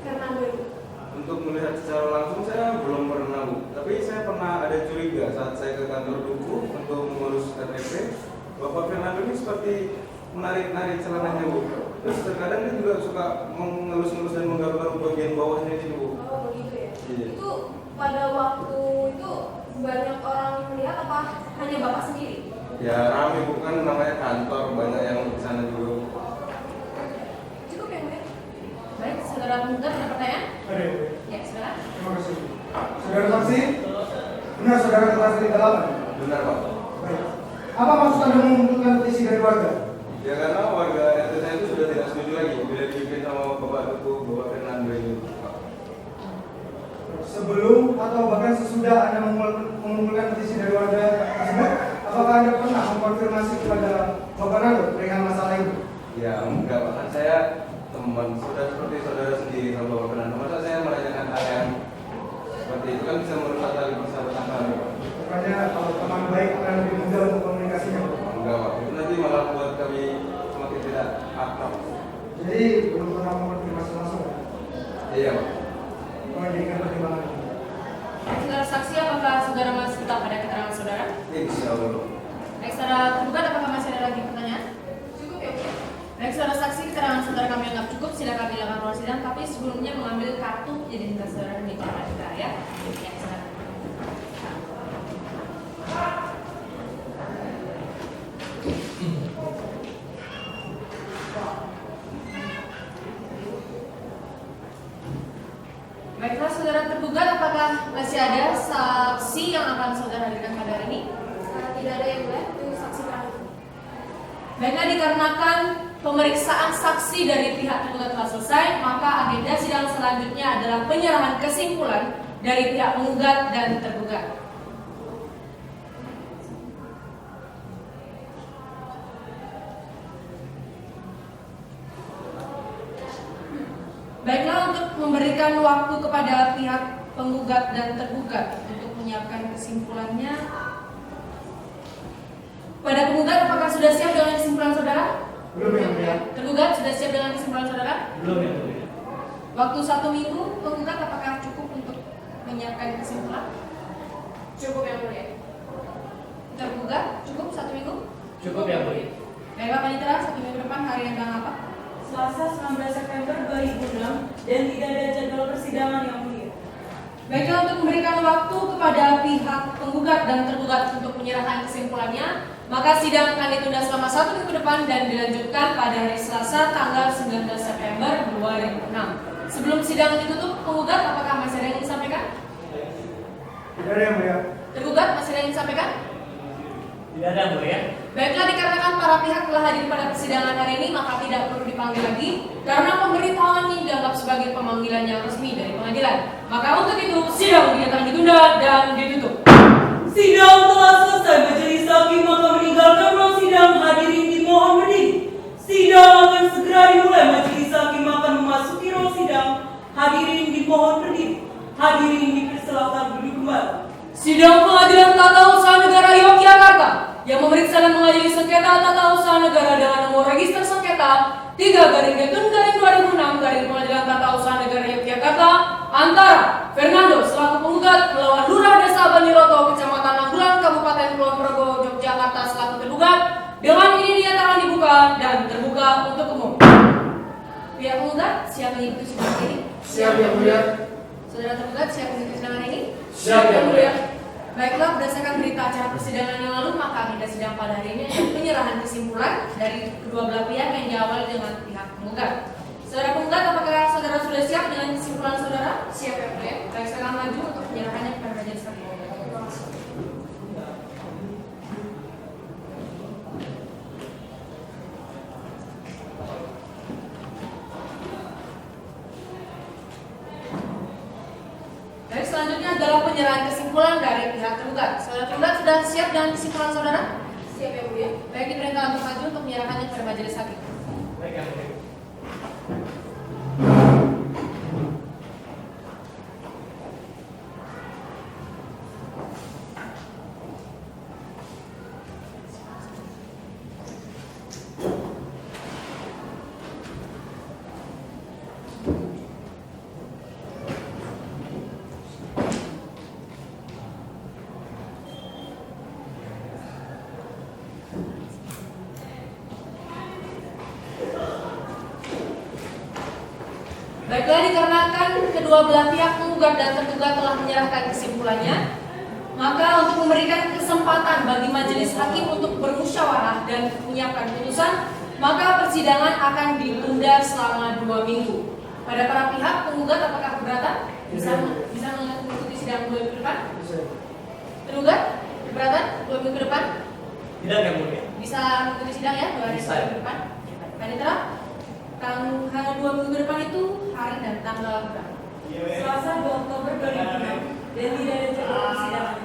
N: Fernando itu?
P: Untuk melihat secara langsung saya belum pernah Bu, tapi saya pernah ada curiga saat saya ke kantor Duku untuk mengurus KTP. Bapak Fernando ini seperti menarik celananya Bu. Terus terkadang dia juga suka mengelus-ngelus dan menggaruk-garuk bagian bawahnya gitu Bu.
N: Oh begitu ya?
P: Iya.
N: Itu pada waktu itu banyak orang melihat apa hanya Bapak sendiri?
P: Ya rame Bu, kan namanya kantor, banyak yang di sana juga.
N: Cukup ya Bu ya?
L: Baik, saudara penggugat ada pertanyaan?
E: Ada.
L: Ya, silakan.
E: Terima kasih. Saudara saksi, benar saudara telah cerita dalaman?
P: Benar Pak.
E: Baik. Apa maksud Anda mengumpulkan petisi dari warga?
P: Ya karena warga RT saya itu sudah tidak setuju lagi bila dipimpin sama Bapak Teguh, Bapak Fernando ini.
E: Sebelum atau bahkan sesudah Anda mengumpulkan petisi dari warga tersebut, apakah Anda pernah mengkonfirmasi kepada Bapak Nando perihal masalah itu?
P: Ya enggak Pak, kan saya teman, sudah seperti saudara sendiri sama Bapak Fernando. Masa saya menanyakan hal yang seperti itu kan bisa merusak tali persahabatan kami Pak.
E: Bukannya kalau teman baik akan lebih mudah untuk komunikasinya?
P: Enggak Pak, itu nanti malah buat kami semakin tidak akrab.
E: Jadi belum pernah mengkonfirmasi langsung?
P: Iya Pak.
E: Memberikan pertimbangan.
L: Saudara saksi, apakah saudara masih tetap pada keterangan saudara?
P: Insya Allah.
L: Baik, saudara tergugat, apakah masih ada lagi pertanyaan?
N: Cukup ya Bu?
L: Baik, saudara saksi, keterangan saudara kami anggap cukup. Silakan bilangan ruang sidang, tapi sebelumnya mengambil kartu identitas saudara di meja kita ya. Ya, silakan. Baiklah, saudara tergugat, apakah masih ada saksi yang akan saudara hadirkan pada hari ini?
N: Tidak ada yang lain, itu saksi terakhir.
L: Baiklah, dikarenakan pemeriksaan saksi dari pihak tergugat telah selesai, maka agenda sidang selanjutnya adalah penyerahan kesimpulan dari pihak penggugat dan tergugat. Baiklah, untuk memberikan waktu kepada pihak penggugat dan tergugat untuk menyiapkan kesimpulannya. Pada penggugat, apakah sudah siap dengan kesimpulan saudara?
E: Belum ya mulia.
L: Tergugat sudah siap dengan kesimpulan saudara?
K: Belum ya mulia.
L: Waktu 1 minggu, penggugat apakah cukup untuk menyiapkan kesimpulan?
N: Cukup ya mulia.
L: Tergugat cukup 1 minggu?
K: Cukup ya mulia.
L: Baiklah panitera, 1 minggu depan hari yang tanggal apa?
H: Selasa 19 September 2006 dan tidak ada jadwal persidangan yang mulia.
L: Baiklah, untuk memberikan waktu kepada pihak penggugat dan tergugat untuk menyerahkan kesimpulannya, maka sidang akan ditunda selama 1 minggu depan dan dilanjutkan pada hari Selasa tanggal 19 September 2006. Sebelum sidang ditutup, penggugat apakah masih ada yang ingin disampaikan?
E: Tidak ada yang mulia.
L: Tergugat masih ada yang ingin disampaikan?
K: Tidak ada mulia.
L: Baiklah, dikarenakan para pihak telah hadir pada persidangan hari ini, maka tidak perlu dipanggil lagi karena pemberitahuan ini dianggap sebagai pemanggilan yang resmi dari pengadilan. Maka untuk itu, sidang dinyatakan ditunda dan ditutup.
H: Sidang telah selesai. Majelis hakim akan meninggalkan ruang sidang. Hadirin dimohon berdiri. Sidang akan segera dimulai. Majelis hakim akan memasuki ruang sidang. Hadirin dimohon berdiri. Hadirin dipersilakan duduk kembali.
B: Sidang Pengadilan Tata Usaha Negara Yogyakarta yang memeriksa dan mengadili sengketa tata usaha negara dengan nomor register sengketa 3/2006 Pengadilan Tata Usaha Negara Yogyakarta antara Fernando selaku penggugat melawan Lurah Desa Banyiroto, Kecamatan Nanggulan, Kabupaten Kulon Progo, Yogyakarta selaku tergugat dengan ini dinyatakan dibuka dan terbuka untuk umum. Pihak penggugat siap mengikuti sidang ini?
E: Siap yang mulia.
L: Saudara tergugat siap mengikuti sidang ini?
E: Siap yang mulia.
L: Baiklah, berdasarkan berita acara persidangan yang lalu, maka agenda sidang pada hari ini adalah penyerahan kesimpulan dari kedua belah pihak yang diawali dengan pihak penggugat. Saudara penggugat, apakah saudara sudah siap dengan kesimpulan saudara?
N: Siap ya mulia.
L: Baik, saya akan maju untuk penyerahannya kepada majelis hakim. Baik, selanjutnya adalah penyerahan kesimpulan dari pihak tergugat. Saudara tergugat sudah siap dengan kesimpulan saudara?
N: Siap ya mulia.
L: Baik, diperintah untuk maju untuk menyerahkannya kepada majelis hakim.
K: Baik ya mulia.
L: Baiklah, dikarenakan kedua belah pihak penggugat dan tergugat telah menyerahkan kesimpulannya, maka untuk memberikan kesempatan bagi majelis hakim untuk bermusyawarah dan menyiapkan putusan, maka persidangan akan ditunda selama 2 minggu. Pada para pihak penggugat, apakah keberatan? Bisa mengikuti sidang 2 minggu depan? Tergugat keberatan 2 minggu ke depan?
F: Tidak, Yang Mulia.
L: Bisa mengikuti sidang ya 2 minggu ke depan? Panitera? Tanggal 2 minggu ke depan itu hari dan tanggal berapa?
H: Selasa 2 Oktober 2006 dan tidak ada jadwal persidangan.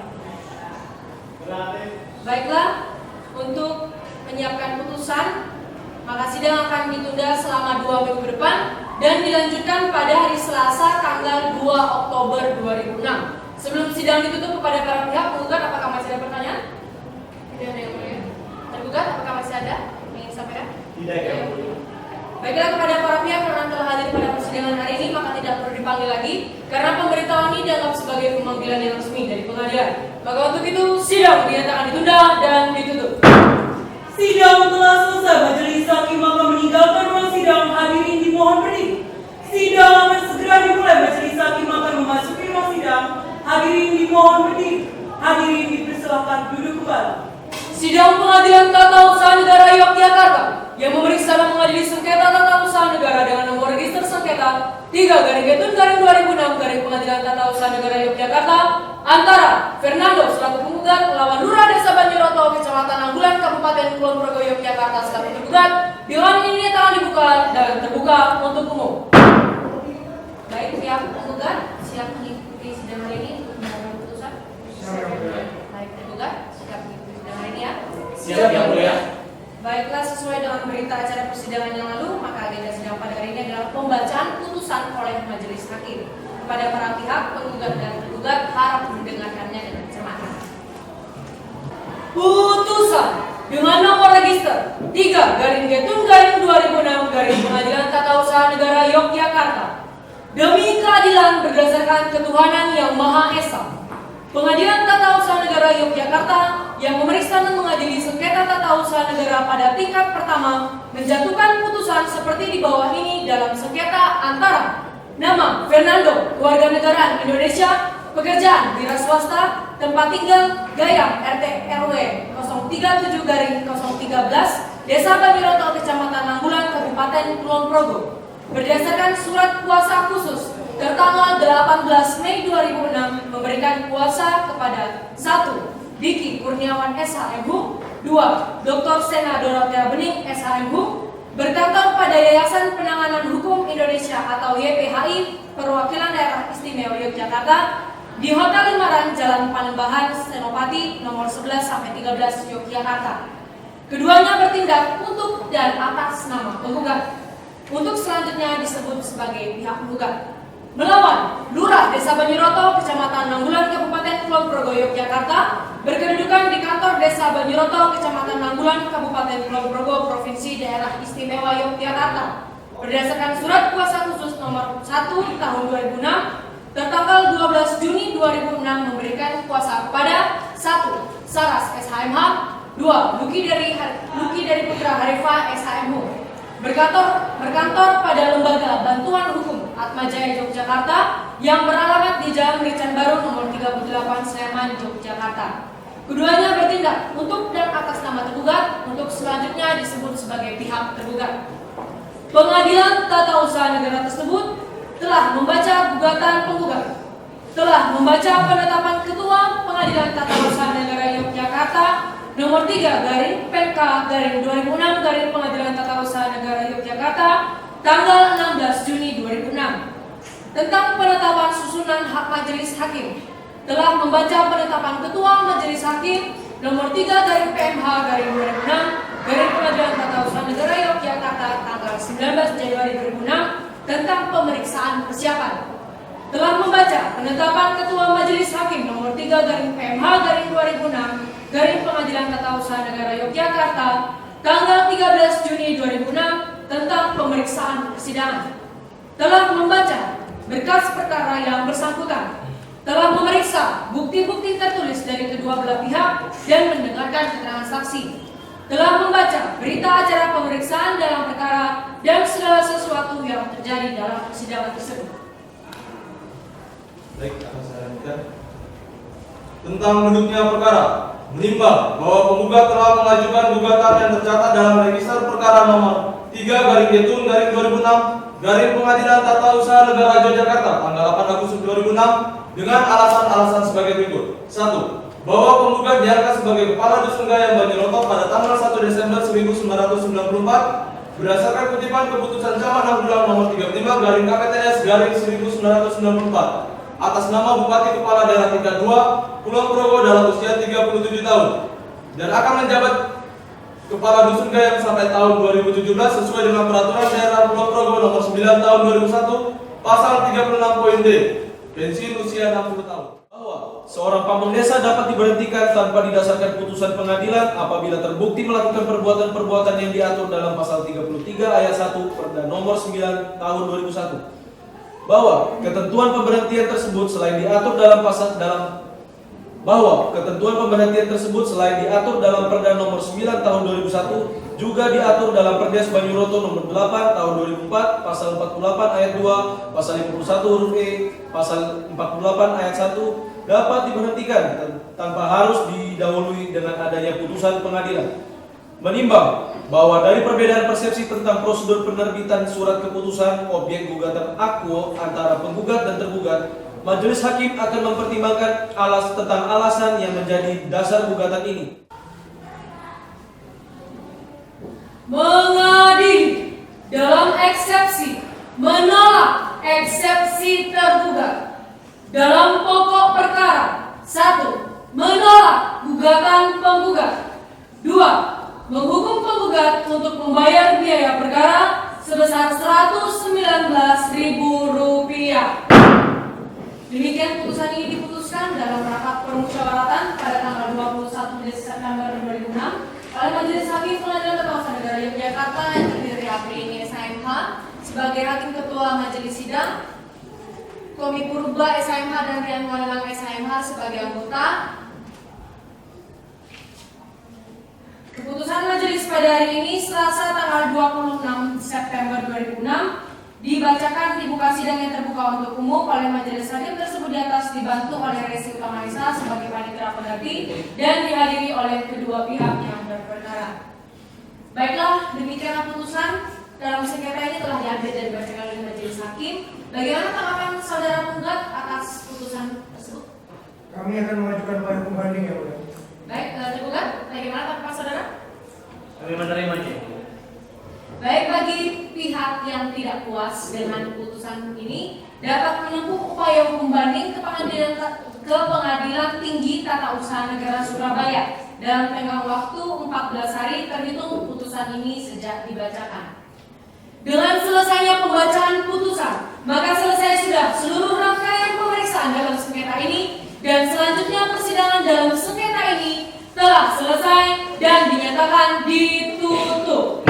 L: Baiklah, untuk menyiapkan putusan, maka sidang akan ditunda selama 2 minggu ke depan dan dilanjutkan pada hari Selasa tanggal 2 Oktober 2006. Sebelum sidang ditutup kepada para pihak penggugat, apakah masih ada pertanyaan? Tidak ada, Yang Mulia. Tergugat, apakah masih ada yang ingin disampaikan?
F: Tidak, Yang Mulia.
L: Baiklah, kepada para pihak yang telah hadir pada persidangan hari ini, maka tidak perlu dipanggil lagi karena pemberitahuan ini dianggap sebagai pemanggilan yang resmi dari pengadilan. Maka untuk itu sidang dinyatakan ditunda dan ditutup.
H: Sidang telah selesai. Majelis hakim akan meninggalkan ruang sidang. Hadirin dimohon berdiri. Sidang akan segera dimulai. Majelis hakim akan memasuki ruang sidang. Hadirin dimohon berdiri. Hadirin dipersilakan duduk kembali.
B: Sidang Pengadilan Tata Usaha Negara Yogyakarta yang memeriksa dan mengadili sengketa tata usaha negara dengan nomor register sengketa 3/2006 Pengadilan Tata Usaha Negara Yogyakarta antara Fernando selaku penggugat melawan Lurah Desa Banjiroto, Kecamatan Anggulan, Kabupaten Kulon Progo, Yogyakarta selaku tergugat dengan ini akan dibuka dan terbuka untuk umum.
L: Baik, pihak penggugat siap mengikuti sidang hari ini untuk mengambil putusan. Baik, tergugat siap mengikuti sidang hari ini ya.
F: Siap, Yang Mulia.
L: Baiklah, sesuai dengan berita acara persidangan yang lalu, maka agenda sidang pada hari ini adalah pembacaan putusan oleh majelis hakim. Kepada para pihak penggugat dan tergugat harap mendengarkannya dengan cermat.
B: Putusan dengan nomor register 3/2006 Pengadilan Tata Usaha Negara Yogyakarta. Demi keadilan berdasarkan ketuhanan yang Maha Esa, Pengadilan Tata Usaha Negara Yogyakarta yang memeriksa dan mengadili sengketa tata usaha negara pada tingkat pertama menjatuhkan putusan seperti di bawah ini dalam sengketa antara nama Fernando, warga negara Indonesia, pekerjaan wira swasta, tempat tinggal Gayam RT RW 037/013 Desa Banjiroto, Kecamatan Anggulan, Kabupaten Kulon Progo. Berdasarkan surat kuasa khusus tertanggal 18 Mei 2006 memberikan kuasa kepada 1. Diki Kurniawan SHMHU, 2. Dr. Sena Dorothea Bening SHMHU, berkantor pada Yayasan Penanganan Hukum Indonesia atau YPHI Perwakilan Daerah Istimewa Yogyakarta di Hotel Limaran, Jalan Panembahan, Senopati, nomor 11-13 Yogyakarta. Keduanya bertindak untuk dan atas nama penggugat. Untuk selanjutnya disebut sebagai pihak penggugat. Melawan Lurah Desa Banjiroto, Kecamatan Anggulan, Kabupaten Kulon Progo, Yogyakarta, berkedudukan di kantor Desa Banjiroto, Kecamatan Anggulan, Kabupaten Kulon Progo, Provinsi Daerah Istimewa Yogyakarta. Berdasarkan surat kuasa khusus nomor 1 tahun 2006 tertanggal 12 Juni 2006 memberikan kuasa kepada 1. Saras SHMH, 2. Luki dari Putra Harifa SHMHU. Berkantor pada Lembaga Bantuan Hukum Atmajaya Yogyakarta yang beralamat di Jalan Merican Baru nomor 38 Sleman, Yogyakarta. Keduanya bertindak untuk dan atas nama tergugat. Untuk selanjutnya disebut sebagai pihak tergugat. Pengadilan Tata Usaha Negara tersebut telah membaca gugatan penggugat, telah membaca penetapan Ketua Pengadilan Tata Usaha Negara Yogyakarta nomor 3/PK/2006 Pengadilan Tata Usaha Negara Yogyakarta tanggal 16 Juni 2006 tentang penetapan susunan hak majelis hakim, telah membaca penetapan Ketua Majelis Hakim nomor 3/PMH/2006 Pengadilan Tata Usaha Negara Yogyakarta tanggal 19 Januari 2006 tentang pemeriksaan persiapan, telah membaca penetapan Ketua Majelis Hakim nomor 3/PMH/2006 Pengadilan Tata Usaha Negara Yogyakarta tanggal 13 Juni 2006 tentang pemeriksaan persidangan, telah membaca berkas perkara yang bersangkutan, telah memeriksa bukti-bukti tertulis dari kedua belah pihak dan mendengarkan keterangan saksi, telah membaca berita acara pemeriksaan dalam perkara dan segala sesuatu yang telah terjadi dalam persidangan tersebut.
I: Baik, akan saya lanjutkan. Tentang duduknya perkara, menimbang bahwa penggugat telah mengajukan gugatan yang tercatat dalam register perkara nomor 3/2006 Pengadilan Tata Usaha Negara Yogyakarta tanggal 8 Agustus 2006 dengan alasan-alasan sebagai berikut. 1. Bahwa penggugat diangkat sebagai Kepala Dusun Gaya Banjarnegara pada tanggal 1 Desember 1994 berdasarkan kutipan keputusan Camat Nanggulan nomor 35/KPTS/1994 atas nama Bupati Kepala Daerah tingkat 2 Kulon Progo dalam usia 37 tahun dan akan menjabat Kepala Dusun Gaya sampai tahun 2017 sesuai dengan Peraturan Daerah Kulon Progo nomor 9 tahun 2001 pasal 36 poin D, pensiun usia 60 tahun. Bahwa seorang pamong desa dapat diberhentikan tanpa didasarkan putusan pengadilan apabila terbukti melakukan perbuatan-perbuatan yang diatur dalam pasal 33 ayat 1 Perda nomor 9 tahun 2001. Bahwa ketentuan pemberhentian tersebut selain diatur dalam Perda nomor 9 tahun 2001 juga diatur dalam Perdes Banyuroto nomor 8 tahun 2004 pasal 48 ayat 2, pasal 51 huruf E, pasal 48 ayat 1 dapat diberhentikan tanpa harus didahului dengan adanya putusan pengadilan. Menimbang bahwa dari perbedaan persepsi tentang prosedur penerbitan surat keputusan objek gugatan akuo antara penggugat dan tergugat, majelis hakim akan mempertimbangkan tentang alasan yang menjadi dasar gugatan ini.
B: Mengadili dalam eksepsi menolak eksepsi tergugat. Dalam pokok perkara 1. Menolak gugatan penggugat. 2. Menghukum penggugat untuk membayar biaya perkara sebesar Rp119.000. Demikian putusan ini diputuskan dalam rapat permusyawaratan pada tanggal 21 September 2006 oleh Majelis Hakim Pengadilan Tata Usaha Negara Yogyakarta yang terdiri dari April ini SHMH sebagai Hakim Ketua Majelis Sidang, Komi Purba SHMH dan Rian Walelang SHMH sebagai anggota. Keputusan majelis pada hari ini Selasa tanggal 26 September 2006 dibacakan di muka sidang yang terbuka untuk umum oleh majelis hakim tersebut di atas dibantu oleh Resi Utama Nisa sebagai panitia pengganti dan dihadiri oleh kedua pihak yang berperkara. Baiklah, demikian putusan dalam sengketa ini telah diambil dan dibacakan oleh majelis hakim. Bagaimana tanggapan saudara penggugat atas putusan tersebut?
E: Kami akan mengajukan upaya pembanding ya, Mulia.
B: Baik, tergugat, bagaimana tanggapan saudara?
K: Kami menerimanya.
B: Baik, bagi pihak yang tidak puas dengan putusan ini dapat menempuh upaya hukum banding ke Pengadilan Tinggi Tata Usaha Negara Surabaya dalam tenggang waktu 14 hari terhitung putusan ini sejak dibacakan. Dengan selesainya pembacaan putusan, maka selesai sudah seluruh rangkaian pemeriksaan dalam sengketa ini dan selanjutnya persidangan dalam sengketa ini telah selesai dan dinyatakan ditutup.